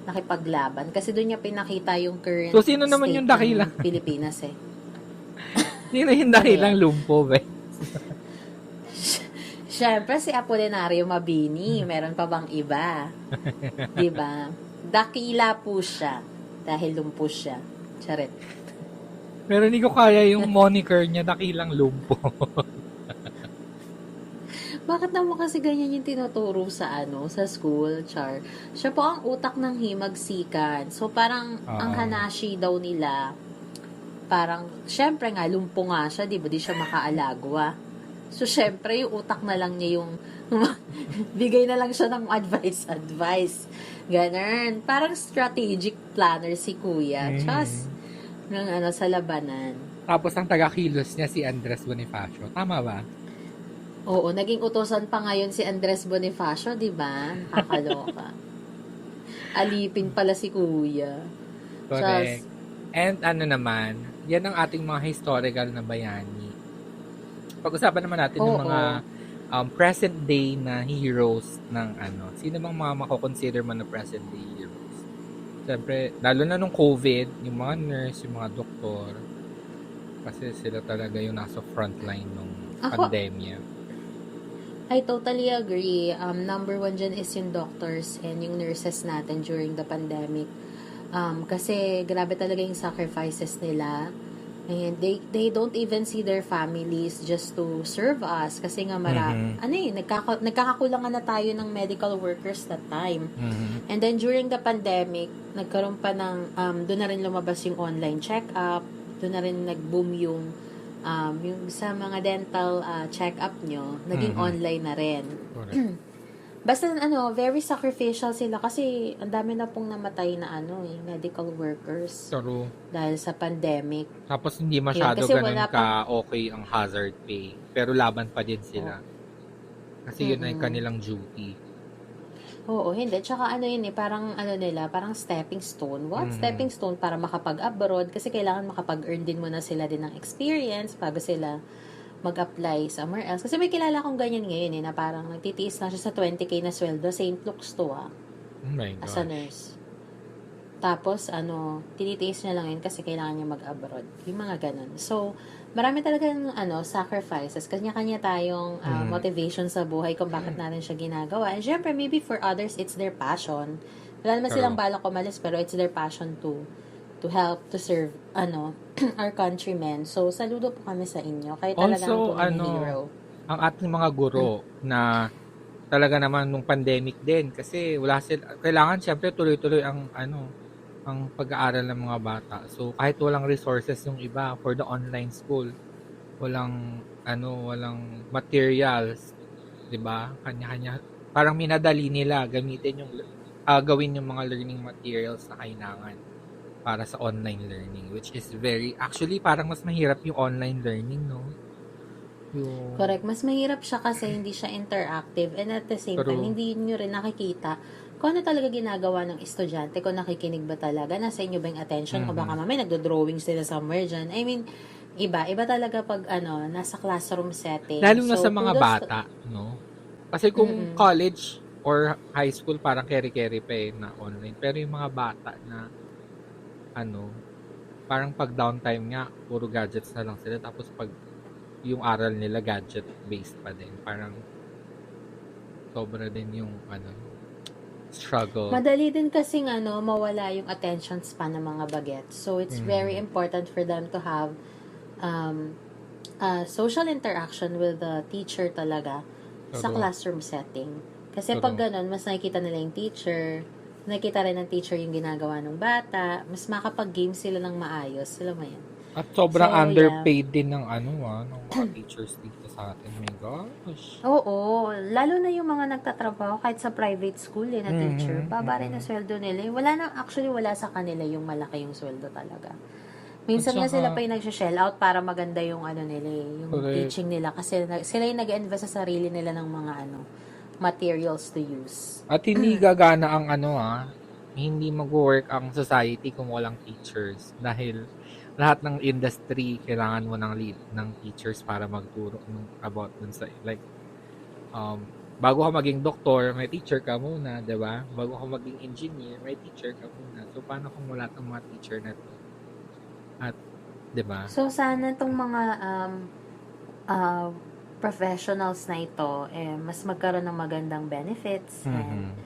nakipaglaban. Kasi dun niya pinakita yung current So, sino naman yung state dakila? ng Pilipinas eh. Sino yung dahilang lumpo, be? Siyempre, si Apolinario Mabini. Meron pa bang iba? Diba? Dakila po siya. Dahil lumpo siya. Charet. Pero hindi ko kaya yung moniker niya, dakilang lumpo. Bakit naman kasi ganyan yung tinuturo sa school, Char? Siya po ang utak ng himagsikan. So, parang ang Hanashi daw nila, parang, syempre nga, lumpo nga siya, di ba? Di siya makaalagwa. So, syempre, yung utak na lang niya yung, bigay na lang siya ng advice. Ganun. Parang strategic planner si Kuya. Just, ng sa labanan. Tapos ang taga-kilos niya si Andres Bonifacio. Tama ba? Oo, naging utosan pa ngayon si Andres Bonifacio, di ba? Nakakaloka. Alipin pala si Kuya. Correct. And ano naman, yan ang ating mga historical na bayani. Pag-usapan naman natin yung mga present day na heroes ng Sino bang mga mako-consider mo na present day heroes? Siyempre, lalo na nung COVID, yung mga nurse, yung mga doktor, kasi sila talaga yung nasa frontline nung pandemya. I totally agree. Number one dyan is yung doctors and yung nurses natin during the pandemic. Kasi grabe talaga yung sacrifices nila. And they don't even see their families just to serve us. Kasi nga nagkakakulangan na tayo ng medical workers that time. And then during the pandemic, nagkaroon pa ng, doon na rin lumabas yung online check-up. Doon na rin nag-boom yung sa mga dental check-up nyo, naging online na rin. Basta very sacrificial sila kasi ang dami na pong namatay na medical workers. True. Dahil sa pandemic. Tapos hindi masyado ganun ka-okay ang hazard pay. Pero laban pa din sila. Kasi yun ay kanilang duty. Oo, hindi. Tsaka parang parang stepping stone. What? Stepping stone para makapag-abroad kasi kailangan makapag-earn din muna sila din ng experience bago sila mag-apply somewhere else. Kasi may kilala akong ganyan ngayon na parang nagtitiis lang siya sa 20K na sweldo. St. Luke's to Oh my God. as a nurse. Tapos, tinitiis niya lang yun kasi kailangan niya mag-abroad. Yung mga ganun. So, marami talagang sacrifices. Kanya-kanya tayong motivation sa buhay kung bakit natin siya ginagawa. And syempre, maybe for others, it's their passion. Wala naman silang balak umalis, pero it's their passion to help, to serve, our countrymen. So, saludo po kami sa inyo. Kayo talaga Also, ang hero. ang ating mga guro na talaga naman nung pandemic din kasi wala sila, kailangan syempre tuloy-tuloy ang pag-aaral ng mga bata. So, kahit walang resources yung iba for the online school, walang materials, 'di ba? Kanya-kanya parang minadali nila gamitin yung gawin yung mga learning materials na kailangan para sa online learning, which is actually parang mas mahirap yung online learning, no? Correct. Mas mahirap siya kasi hindi siya interactive and at the same time, hindi nyo rin nakikita kung ano talaga ginagawa ng estudyante, kung nakikinig ba talaga, nasa inyo ba yung attention, o baka mamaya nagdo-drawing sila somewhere dyan. I mean, iba talaga pag nasa classroom setting. Lalo na sa mga bata, no? Kasi kung college or high school, parang carry-carry pa na online. Pero yung mga bata na parang pag downtime nga, puro gadgets na lang sila. Tapos pag yung aral nila gadget-based pa din. Parang sobra din yung struggle. Madali din kasing mawala yung attention span ng mga bagets. So, it's very important for them to have um, social interaction with the teacher talaga sa Totoo. classroom setting. Kasi Totoo. pag ganun, mas nakikita nila yung teacher, nakikita rin ng teacher yung ginagawa ng bata, mas makapag-game sila ng maayos. Sila mo yan. At sobrang So, yeah. underpaid din ng ng mga teachers dito sa atin. My gosh. Oo, lalo na yung mga nagtatrabaho kahit sa private school na teacher, baba rin ang sweldo nila. Wala sa kanila yung malaki yung sweldo talaga. Minsan nga At saka- sila pa yung nag-shell out para maganda yung nila, yung Correct. teaching nila kasi sila yung nag-invest sa sarili nila ng mga materials to use. At hindi gagana ang hindi mag-work ang society kung walang teachers. Dahil lahat ng industry, kailangan mo ng lead ng teachers para magturo about dun sa, like, bago ka maging doktor, may teacher ka muna, di ba? Bago ka maging engineer, may teacher ka muna. So, paano kung wala tong mga teacher na to? At, di ba? So, sana itong mga professionals na ito, mas magkaroon ng magandang benefits and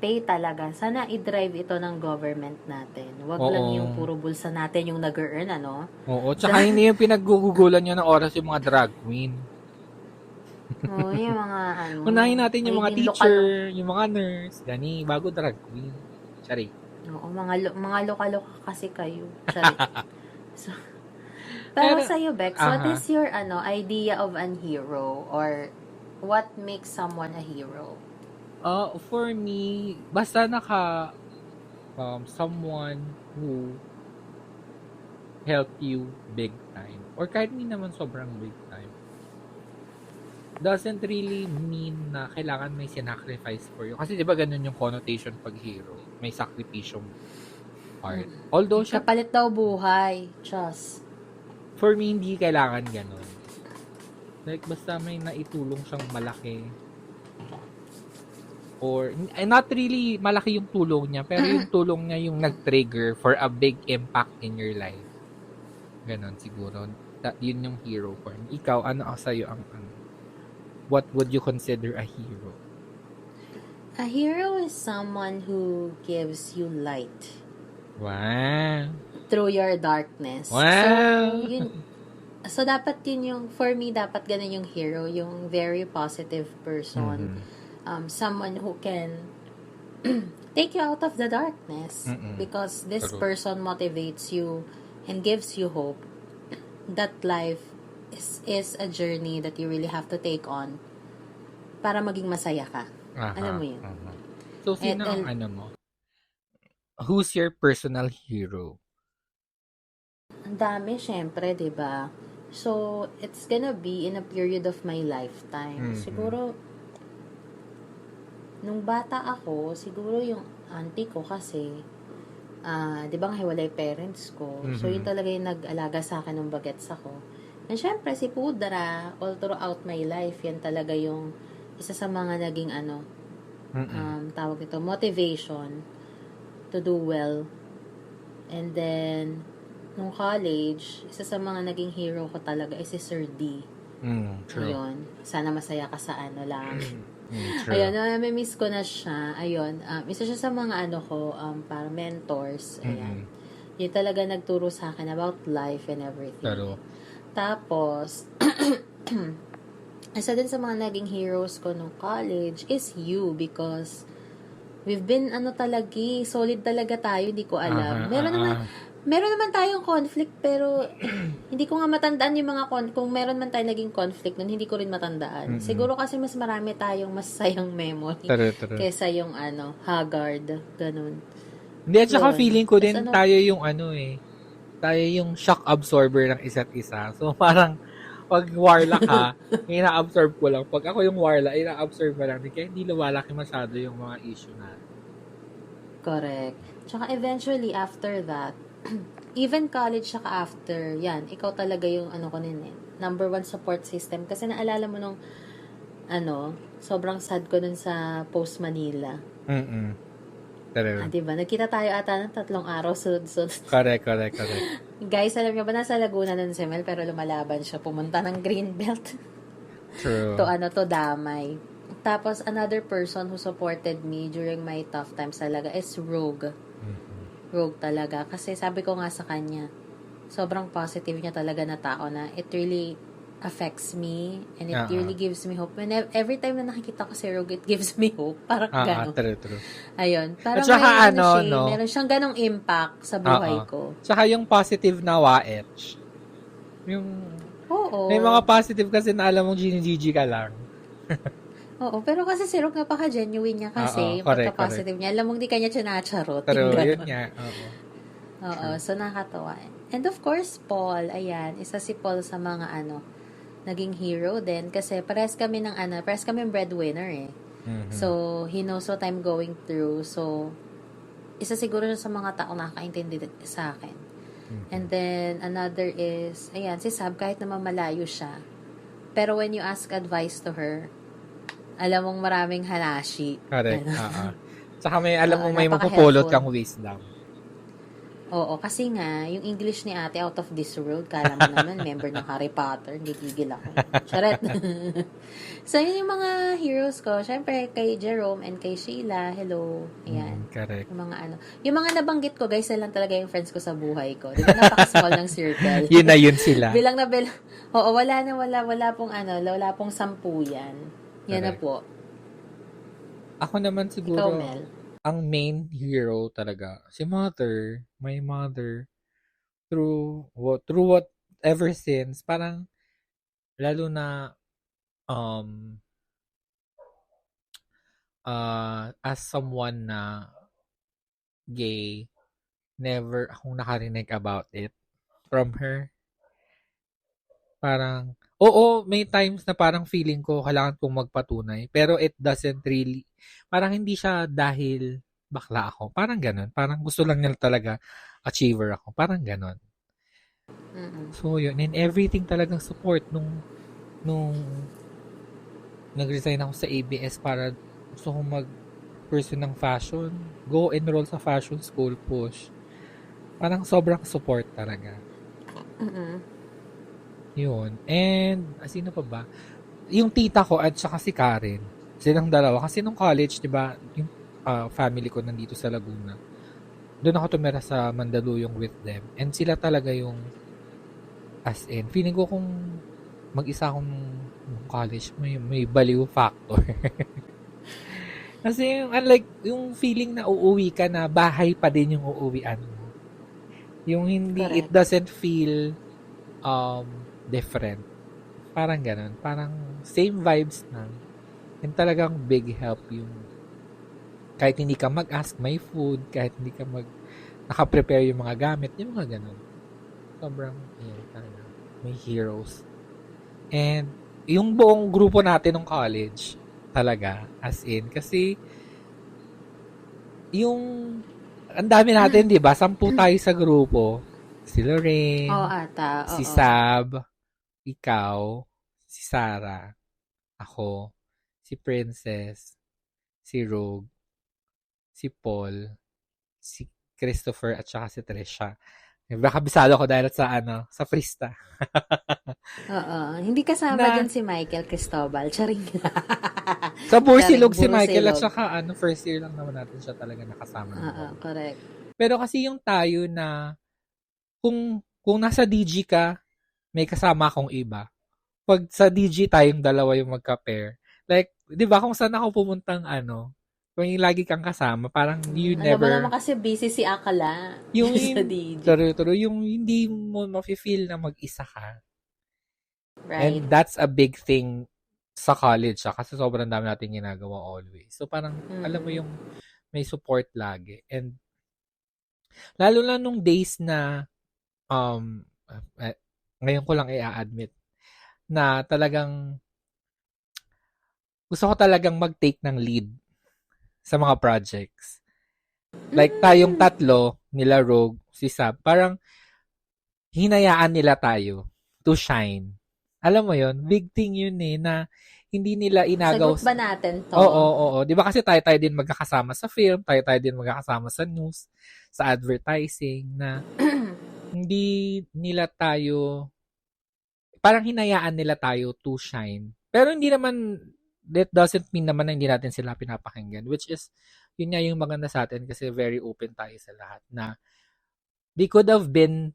pay talaga. Sana i-drive ito ng government natin. Huwag lang Oo. yung puro bulsa natin yung nag-earn, Oo, tsaka hindi yung pinaggugugulan nyo ng oras yung mga drag queen. Oo, yung mga Unahin natin yung mga magiging teacher, lokal- yung mga nurse, gani, bago drag queen. Sorry. Oo, mga loka-loka kasi kayo. Sorry. So, pero sa'yo, Bex, what Aha. is your idea of an hero or what makes someone a hero? For me, basta someone who helped you big time or kahit hindi naman sobrang big time doesn't really mean na kailangan may sinacrifice for you. Kasi di ba ganun yung connotation pag hero? May sakripisyong part. Although siya, Kapalit daw buhay. Just. for me, hindi kailangan ganun. Like, basta may naitulong siyang malaki. Or, not really malaki yung tulong niya, pero yung tulong niya yung nag-trigger for a big impact in your life. Ganon siguro. Yun yung hero for me. Ikaw, ano sa'yo ang what would you consider a hero? A hero is someone who gives you light Wow! through your darkness. Wow! So, dapat yun yung, for me, dapat ganun yung hero, yung very positive person. Someone who can take you out of the darkness because this True. person motivates you and gives you hope that life is a journey that you really have to take on para maging masaya ka. Alam mo yun? So, sino ang mo? Who's your personal hero? Ang dami, syempre, 'di ba? So, it's gonna be in a period of my lifetime. Siguro, nung bata ako, siguro yung auntie ko kasi, 'di ba nga hiwalay parents ko. So, yun talaga yung nag-alaga sa akin nung bagets ako. And syempre, si Pudra, all throughout my life, yan talaga yung isa sa mga naging tawag ito, motivation to do well. And then, nung college, isa sa mga naging hero ko talaga is si Sir D. True. Ayun. Sana masaya ka sa lang. True. Ayun, nami-miss ko na siya. Ayun, isa siya sa mga para mentors. Ayan. Yun talaga nagturo sa akin about life and everything. Pero, Tapos, isa din sa mga naging heroes ko nung college is you because we've been solid talaga tayo, hindi ko alam. Meron naman tayong conflict pero hindi ko nga matandaan yung mga kung meron man tayong naging conflict nun, hindi ko rin matandaan. Siguro kasi mas marami tayong masayang memory True. kesa yung haggard, ganun. Hindi, at saka Yun. feeling ko din Tas tayo yung tayo yung shock absorber ng isa't isa. So, parang, pag warla ka, ina-absorb ko lang. Pag ako yung warla, ina-absorb mo lang. Kaya hindi lumalaki masyado yung mga issue na. Correct. Tsaka eventually, after that, even college tsaka after, yan, ikaw talaga yung number one support system. Kasi naalala mo nung, sobrang sad ko nun sa Post Manila. Diba? Nagkita tayo ata ng 3 araw sunod-sunod. Correct. Guys, alam niyo ba, nasa Laguna nun si Mel, pero lumalaban siya. Pumunta ng Greenbelt. True. to Damay. Tapos, another person who supported me during my tough times talaga is Rogue. Rogue talaga. Kasi sabi ko nga sa kanya, sobrang positive niya talaga na tao na it really affects me and it really gives me hope. Every time na nakikita ko si Rogue, it gives me hope. Parang gano'n. True. Ayun. Parang At saka meron siyang ganong impact sa buhay ko. Tsaka yung positive na wa-etch. Yung, Oo. may mga positive kasi na alam mong ginigigi ka lang. Oo, pero kasi si Rogue napaka-genuine niya kasi. Yung pagka-positive niya. Alam mong di kanya sinacharot. Pero yun nga. Oo, so nakakatawa. And of course, Paul. Ayan, isa si Paul sa mga naging hero din kasi parehas kami breadwinner eh. So, he knows what I'm going through. So, isa siguro siya sa mga tao nakakaintindi sa akin. And then, another is, ayan, si Sab, kahit naman malayo siya. Pero when you ask advice to her, alam mong maraming halashi. Correct. Saka may alam mong may mapupulot kang wisdom. Oo, kasi nga, yung English ni ate out of this world, kala mo naman, member ng Harry Potter, hindi gigil ako. Charet. So, yun yung mga heroes ko. Siyempre, kay Jerome and kay Sheila, hello. Ayan. Correct. Yung mga nabanggit ko, guys, lang talaga yung friends ko sa buhay ko. Di ba, napaka-small ng circle. Yun na yun sila. Oo, wala pong 10 yan. Yan na po. Ako naman siguro, Ikaw, Mel. ang main hero talaga, si Mother, my mother, through what ever since, parang, lalo na, as someone na gay, never akong nakarinig about it from her. Parang, oo, may times na parang feeling ko kailangan kong magpatunay, pero it doesn't really, parang hindi siya dahil bakla ako. Parang ganun. Parang gusto lang niya talaga achiever ako. Parang ganun. So, yun. And everything talagang support nung nag-resign ako sa ABS para gusto kong mag-pursue ng fashion. Go enroll sa fashion school, push. Parang sobrang support talaga. Yun. And, sino pa ba? Yung tita ko at saka si Karen. Silang dalawa. Kasi nung college, di ba, yung family ko nandito sa Laguna. Doon ako tumira sa Mandaluyong with them. And sila talaga yung as in. Feeling ko kung mag-isa akong college, may baliw factor. Kasi unlike yung feeling na uuwi ka na bahay pa din yung uuwian mo. Yung hindi, it doesn't feel different. Parang ganun. Parang same vibes na. And talagang big help yung kahit hindi ka mag-ask, may food. Kahit hindi ka naka-prepare yung mga gamit. Yung mga ganun. Sobrang, talaga. May heroes. And yung buong grupo natin ng college, talaga, as in. Kasi, ang dami natin, di ba? 10 tayo sa grupo. Si Lorraine. Si Sab. Ikaw. Si Sarah. Ako. Si Princess. Si Rogue. Si Paul. Si Christopher at saka si Trisha. Baka bisado ko dahil sa Frista. Hindi kasama dyan si Michael Cristobal. Charing. Sa Bursilog si Michael at saka first year lang naman natin siya talaga nakasama. Correct. Pero kasi yung tayo na kung nasa DG ka, may kasama akong iba. Pag sa DG tayong dalawa yung magka-pair. Like, di ba kung saan ako pumuntang kung yung lagi kang kasama, parang you never... Alam mo naman kasi busy si Akala yung sa DJ. Turo, yung hindi mo ma-feel na mag-isa ka. Right. And that's a big thing sa college kasi sobrang dami natin ginagawa always. So parang, alam mo yung may support lagi. And lalo na nung days na ngayon ko lang i-admit na talagang gusto ko talagang mag-take ng lead sa mga projects. Like tayong tatlo, nila Rogue, si Sab, parang hinayaan nila tayo to shine. Alam mo yon, big thing yun na hindi nila inagaw. Sagot ba natin to? Oo. Di ba kasi tayo din magkakasama sa film, tayo din magkakasama sa news, sa advertising, na hindi nila tayo, parang hinayaan nila tayo to shine. Pero hindi naman that doesn't mean naman na hindi natin sila pinapakinggan, which is, yun nga yung maganda sa atin kasi very open tayo sa lahat na they could have been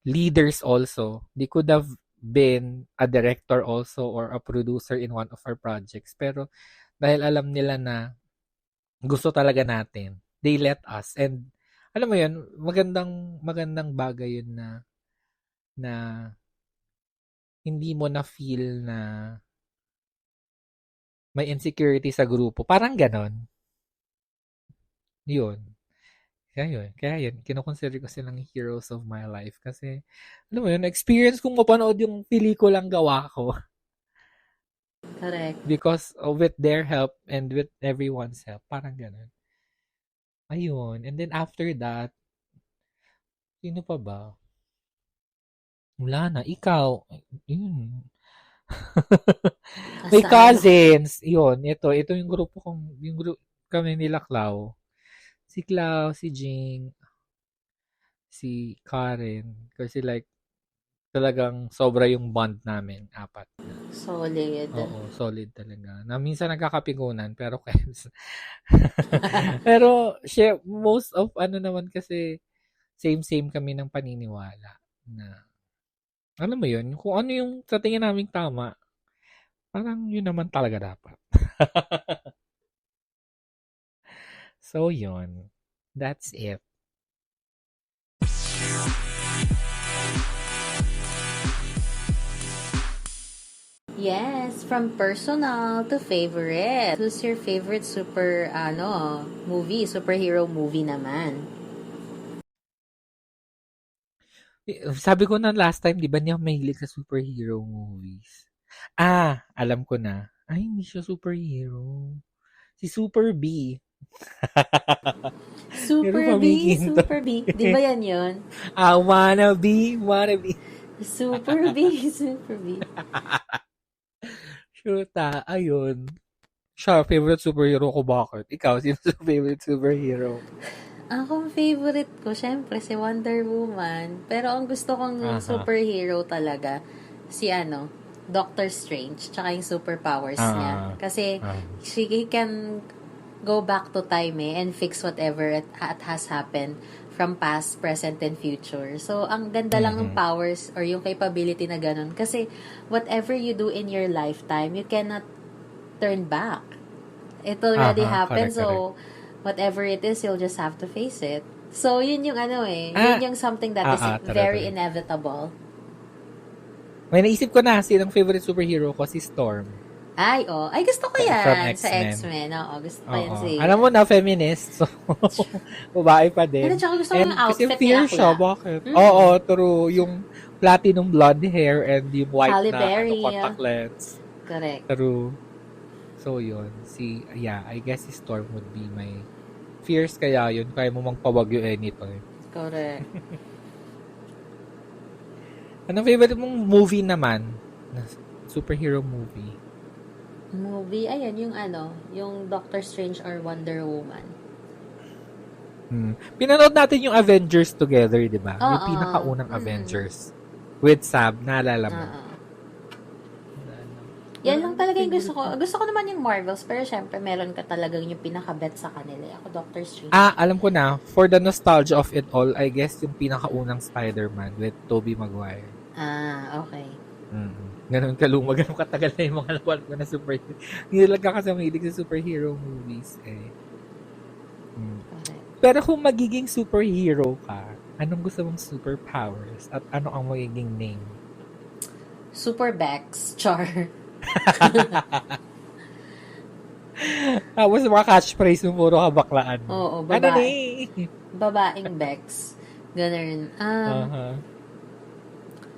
leaders also. They could have been a director also or a producer in one of our projects. Pero dahil alam nila na gusto talaga natin, they let us. And alam mo yun, magandang bagay yun na hindi mo na feel na may insecurity sa grupo. Parang ganon. Yun. Kaya yun, kinukonsider ko silang heroes of my life. Kasi, alam mo yun, experience kong mapanood yung pelikulang gawa ko. Correct. Because with their help and with everyone's help. Parang ganon. Ayun. And then after that, sino pa ba? Wala na. Ikaw. Yun. May Asaan? cousins. Yun. Ito yung grupo kong, kami nila Clau. Si Clau, si Jing, si Karen. Kasi like, talagang sobra yung bond namin. 4 na. Solid. Oo, solid talaga. Na minsan nagkakapigunan, pero pero, most of naman kasi, same kami ng paniniwala. Na, alam mo yun, kung ano yung sa tingin naming tama, parang yun naman talaga dapat. So, yun. That's it. Yes, from personal to favorite. Who's your favorite superhero movie naman? Sabi ko na last time, di ba niya mahilig sa superhero movies? Alam ko na. Ay, hindi siya superhero. Si Super B. Super B, pamigin to. Super B. Di ba yan yun? I wanna be. Super B, Super B. Shoot, ayun. Siya, favorite superhero ko. Bakit? Ikaw, sino sa favorite superhero? Ang favorite ko, syempre, si Wonder Woman. Pero ang gusto kong superhero talaga, si Doctor Strange, tsaka yung superpowers niya. Kasi, he can go back to time and fix whatever it has happened from past, present, and future. So, ang ganda lang ng powers or yung capability na ganun. Kasi, whatever you do in your lifetime, you cannot turn back. It already happened. So, whatever it is, you'll just have to face it. So, yun yung yun yung something that is very inevitable. May naisip ko na, sinong favorite superhero ko, si Storm. Ay, gusto ko yan. From Sa X-Men. X-Men. Oo, gusto ko yan si... Alam mo na, feminist. So, babae pa din. Pero tsaka gusto ko yung outfit kasi fierce ni siya, Akla. bakit? Oo, true. Yung platinum blonde hair and yung white Halle na Berry. contact lens. Correct. True. So, yun. I guess si Storm would be my fierce kaya yun. Kaya mo magpawagyo anytime. Correct. Anong favorite mong movie naman? Superhero movie? Movie, ayan, yung Doctor Strange or Wonder Woman. Pinanood natin yung Avengers together, di ba? Oo. Yung pinakaunang Avengers. With Sab, naalala mo? Yan lang talaga yung gusto ko. Gusto ko naman yung Marvels, pero syempre, meron ka talagang yung pinaka-bet sa kanila. Ako, Doctor Strange. Alam ko na. For the nostalgia of it all, I guess yung pinakaunang Spider-Man with Tobey Maguire. Okay. Ganun kaluma, ganun katagal na yung mga lawan ko na superhero. Hindi lang ka kasi mahilig sa superhero movies eh. Okay. Pero kung magiging superhero ka, anong gusto mong superpowers? At ano ang magiging name? Super Bex. Char. Tapos mga catchphrase mo puro kabaklaan. Oo, Ano babae. ni? Babaeng Bex. Ganun.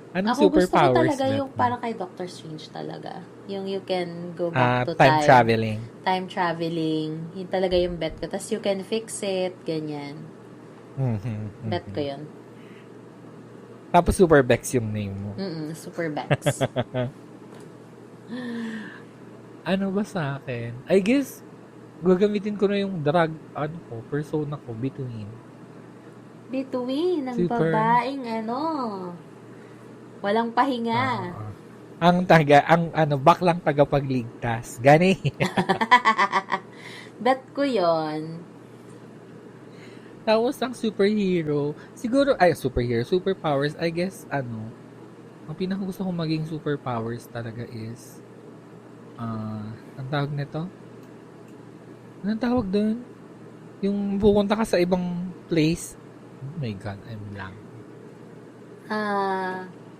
Anong Ako gusto ko superpowers talaga bet yung mo? para kay Doctor Strange talaga. Yung you can go back to time traveling. Time traveling. Yun talaga yung bet ko. Tapos you can fix it. Ganyan. Bet ko yun. Tapos Super Bex yung name mo. Super Bex. Ano ba sa akin? I guess, gagamitin ko na yung persona ko, Between. Between, ang Super. babaeng walang pahinga. baklang tagapagligtas. Gani. Bet ko yon. Tapos ang superhero, superpowers, I guess, ang pinakagusto kong maging superpowers talaga is, ang tawag nito? Anong tawag doon? Yung pupunta ka sa ibang place. Oh my God, I'm blank.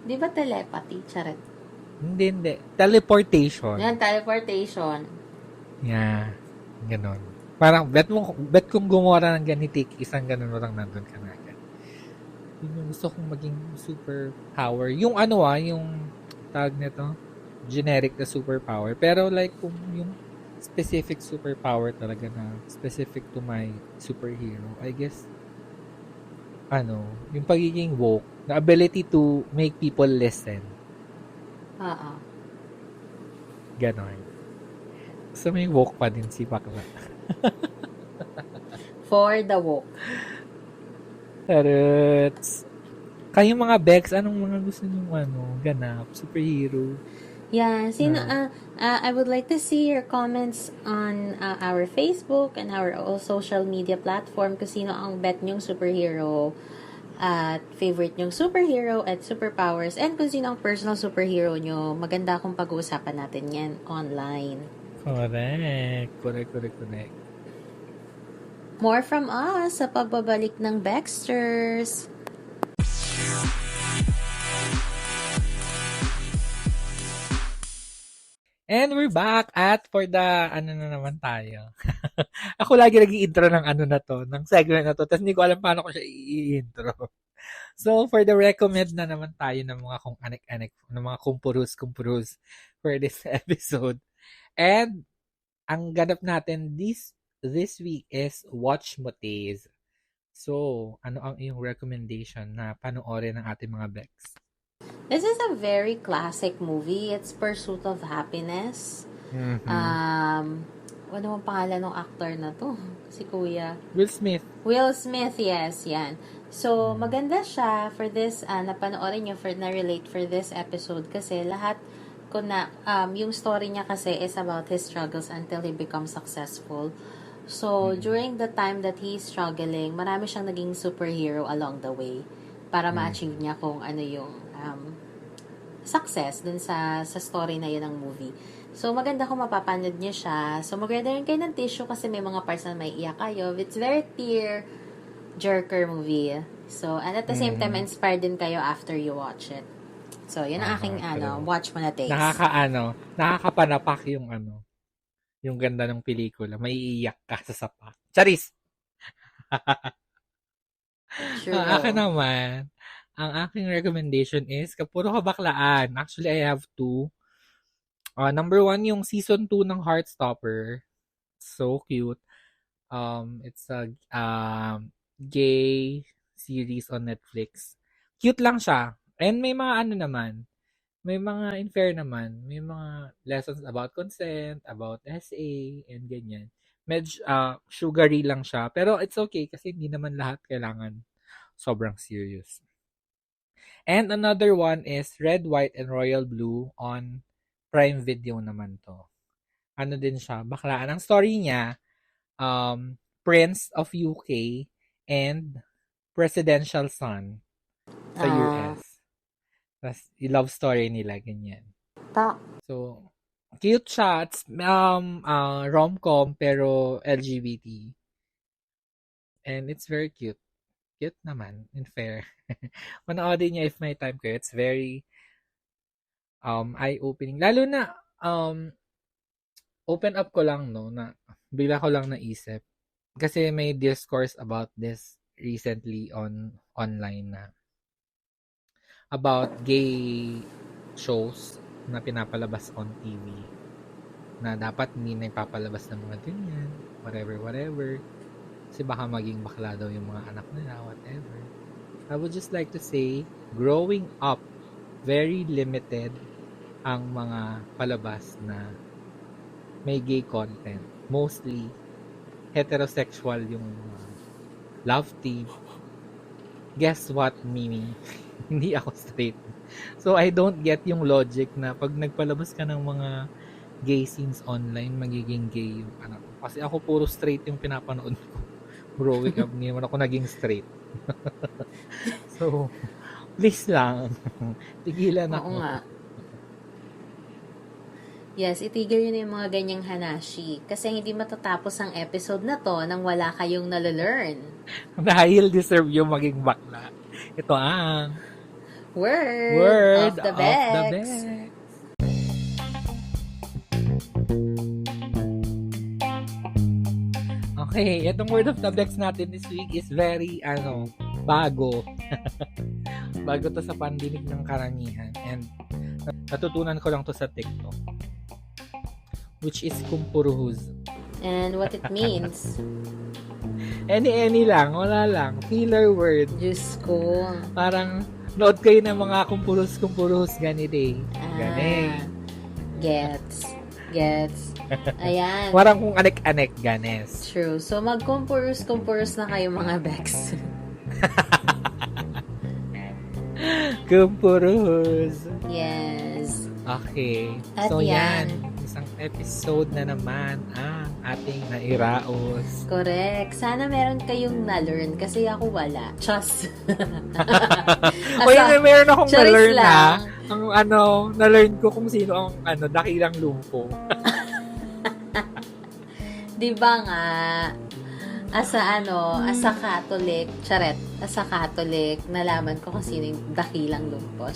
Di ba telepathy? Charet. Hindi. Teleportation. Yan, teleportation. Yeah, ganon. Parang, bet kong gumawa ng ganitik, isang ganon lang nandun ka na agad. Yun yung gusto kong maging superpower. Yung yung tawag nito, generic na superpower. Pero like, kung yung specific superpower talaga na specific to my superhero, I guess, yung pagiging woke, the ability to make people listen. Ganon. So, may woke pa din si Bakla. For the woke. Taruts. Kayo mga Bex, anong mga gusto niyong ganap? Superhero? Yeah, I would like to see your comments on our Facebook and our all social media platform kung sino ang bet nyong superhero at favorite nyong superhero at superpowers and kung sino ang personal superhero nyo. Maganda kung pag-uusapan natin yan online. Correct. More from us sa pagbabalik ng Baxters. And we're back at for the, na naman tayo. Ako lagi nag-i-intro ng na to, ng segment na to, tapos hindi ko alam paano ko siya i-intro. So, for the recommend na naman tayo ng mga kung anek-anek, ng mga kumpurus for this episode. And, ang ganap natin this week is Watch Motes. So, ano ang iyong recommendation na panoorin ng ating mga Bex? This is a very classic movie. It's Pursuit of Happiness. Mm-hmm. Ano ang pangalan ng actor na to? Si Kuya. Will Smith, yes, yan. So, maganda siya for this, napanoorin nyo na-relate for this episode kasi lahat ko na, yung story niya kasi is about his struggles until he becomes successful. So, during the time that he's struggling, marami siyang naging superhero along the way para ma-achieve niya kung ano yung success dun sa story na yun ng movie. So, maganda kung mapapanood niyo siya. So, maganda rin kayo ng tissue kasi may mga parts na may iyak kayo. It's very tear-jerker movie. So, and at the same time, inspired din kayo after you watch it. So, yun ang aking, watch mo na takes. nakakapanapak yung yung ganda ng pelikula. May iiyak ka sa sapak. Charis! True. Akin naman, ang aking recommendation is kapuro kabaklaan. Actually, I have two. Number 1, yung season 2 ng Heartstopper. So cute. It's a gay series on Netflix. Cute lang siya. And may mga may mga in fair naman, may mga lessons about consent, about SA, and ganyan. Medyo sugary lang siya. Pero it's okay kasi hindi naman lahat kailangan sobrang serious. And another one is Red, White, and Royal Blue on Prime Video naman to. Ano din siya, baklaan. Ang story niya, Prince of UK and presidential son sa US. Tapos, love story nila, ganyan. So, cute siya. It's rom-com pero LGBT. And it's very cute. Cute naman, in fair. Manoodin niya if may time kayo. It's very eye-opening. Lalo na, open up ko lang, no, na bigla ko lang naisip. Kasi may discourse about this recently online na about gay shows na pinapalabas on TV. Na dapat hindi na ipapalabas ng mga ganyan, whatever. Kasi baka maging bakla daw yung mga anak nila, whatever. I would just like to say, growing up, very limited ang mga palabas na may gay content. Mostly, heterosexual yung love team, guess what, Mimi? Hindi ako straight. So, I don't get yung logic na pag nagpalabas ka ng mga gay scenes online, magiging gay yung anak ko. Kasi ako puro straight yung pinapanood ko. Growing up, hindi naman ako naging straight. So, please lang. Tigilan ako. Oo nga. Yes, itigil yun yung mga ganyang hanashi. Kasi hindi matatapos ang episode na to nang wala kayong nalalearn. Dahil deserve yung maging bakla. Ito ang Word of the Bex. Bex. Okay, itong word of the Bex natin this week is very, bago. Bago to sa pandinig ng karamihan. And natutunan ko lang to sa TikTok. Which is kumpuruhuz. And what it means. Any lang, wala lang. Filler word. Diyos ko. Parang, nood kayo ng mga kumpurus ganide. Gane. Gets. Ayan. Parang kung anek-anek, ganes. True. So, mag-kumpurus na kayo mga Bex. Kumpurus. Yes. Okay. At So, yan. Isang episode na naman ang ating nairaos. Correct. Sana meron kayong na-learn kasi ako wala. Chas. O yun, meron akong Charis na-learn lang. na-learn ko kung sino ang dakilang lumpo. Di ba nga, as a Catholic, as a Catholic, nalaman ko kung sino yung dakilang lumpo,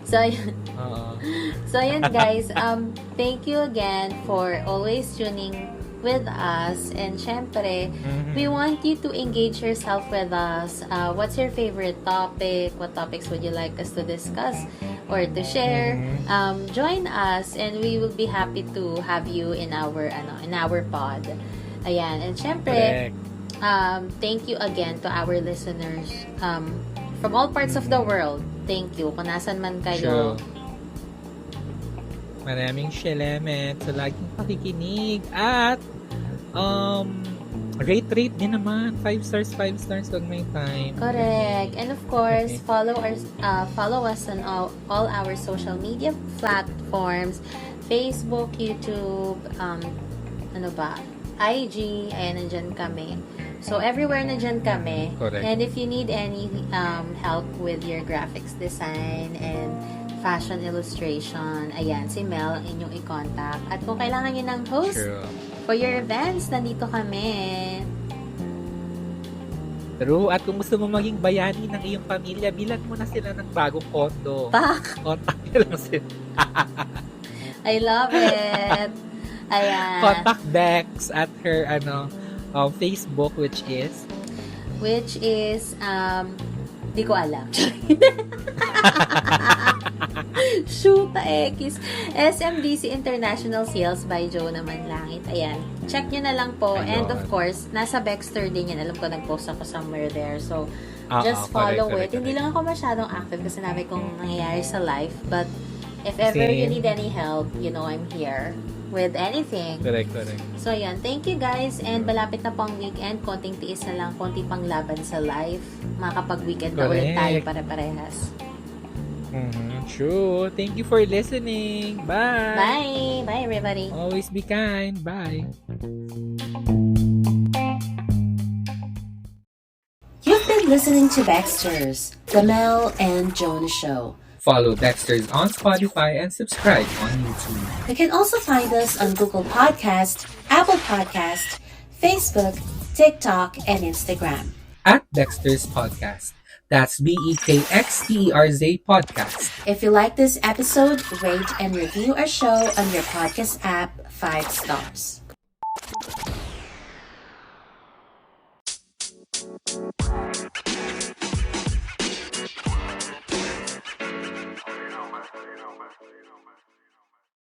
So, so yun guys, thank you again for always tuning with us, and syempre, we want you to engage yourself with us. What's your favorite topic? What topics would you like us to discuss or to share? Join us, and we will be happy to have you in our pod. Ayan, and syempre, thank you again to our listeners from all parts of the world. Thank you. Kung nasan man kayo. True. Maraming salamat sa laging pakikinig at rate din naman 5 stars pag may time. Correct. And of course, Okay. follow us on all our social media platforms, Facebook, YouTube, IG, ayan, nandyan kami. So, everywhere nandyan kami. Correct. And if you need any help with your graphics design and fashion illustration, ayan, si Mel ang inyong i-contact. At kung kailangan nyo ng host True. for your events, nandito kami. True. At kung gusto mo maging bayani ng iyong pamilya, bilan mo na sila ng bagong kondo. Pak! Contact nyo lang sila. I love it. Ayan. Contact Bex at her Facebook, which is di ko alam. Shoot, X. SMDC International Sales by Joe naman Langit. Ayan. Check nyo na lang po. Ayun. And of course, nasa Bexter din yan. Alam ko, nag-post ako somewhere there. So, just follow it. Hindi lang ako masyadong active kasi nabi kong nangyayari sa life. But, if ever you Same. need any help, I'm here with anything. Correct. So, ayan. Thank you, guys. And malapit na po ang weekend. Konting tiis na lang. Konting pang laban sa life. Makakapag-weekend na ulit tayo Correct. pare-parehas. True. Thank you for listening. Bye. Bye! Bye, everybody. Always be kind. Bye. You've been listening to Baxter's, The Mel and Jonah Show. Follow Dexter's on Spotify and subscribe on YouTube. You can also find us on Google Podcast, Apple Podcast, Facebook, TikTok, and Instagram. At Dexter's Podcast. That's BEKXTERZ Podcast. If you like this episode, rate and review our show on your podcast app 5 stars.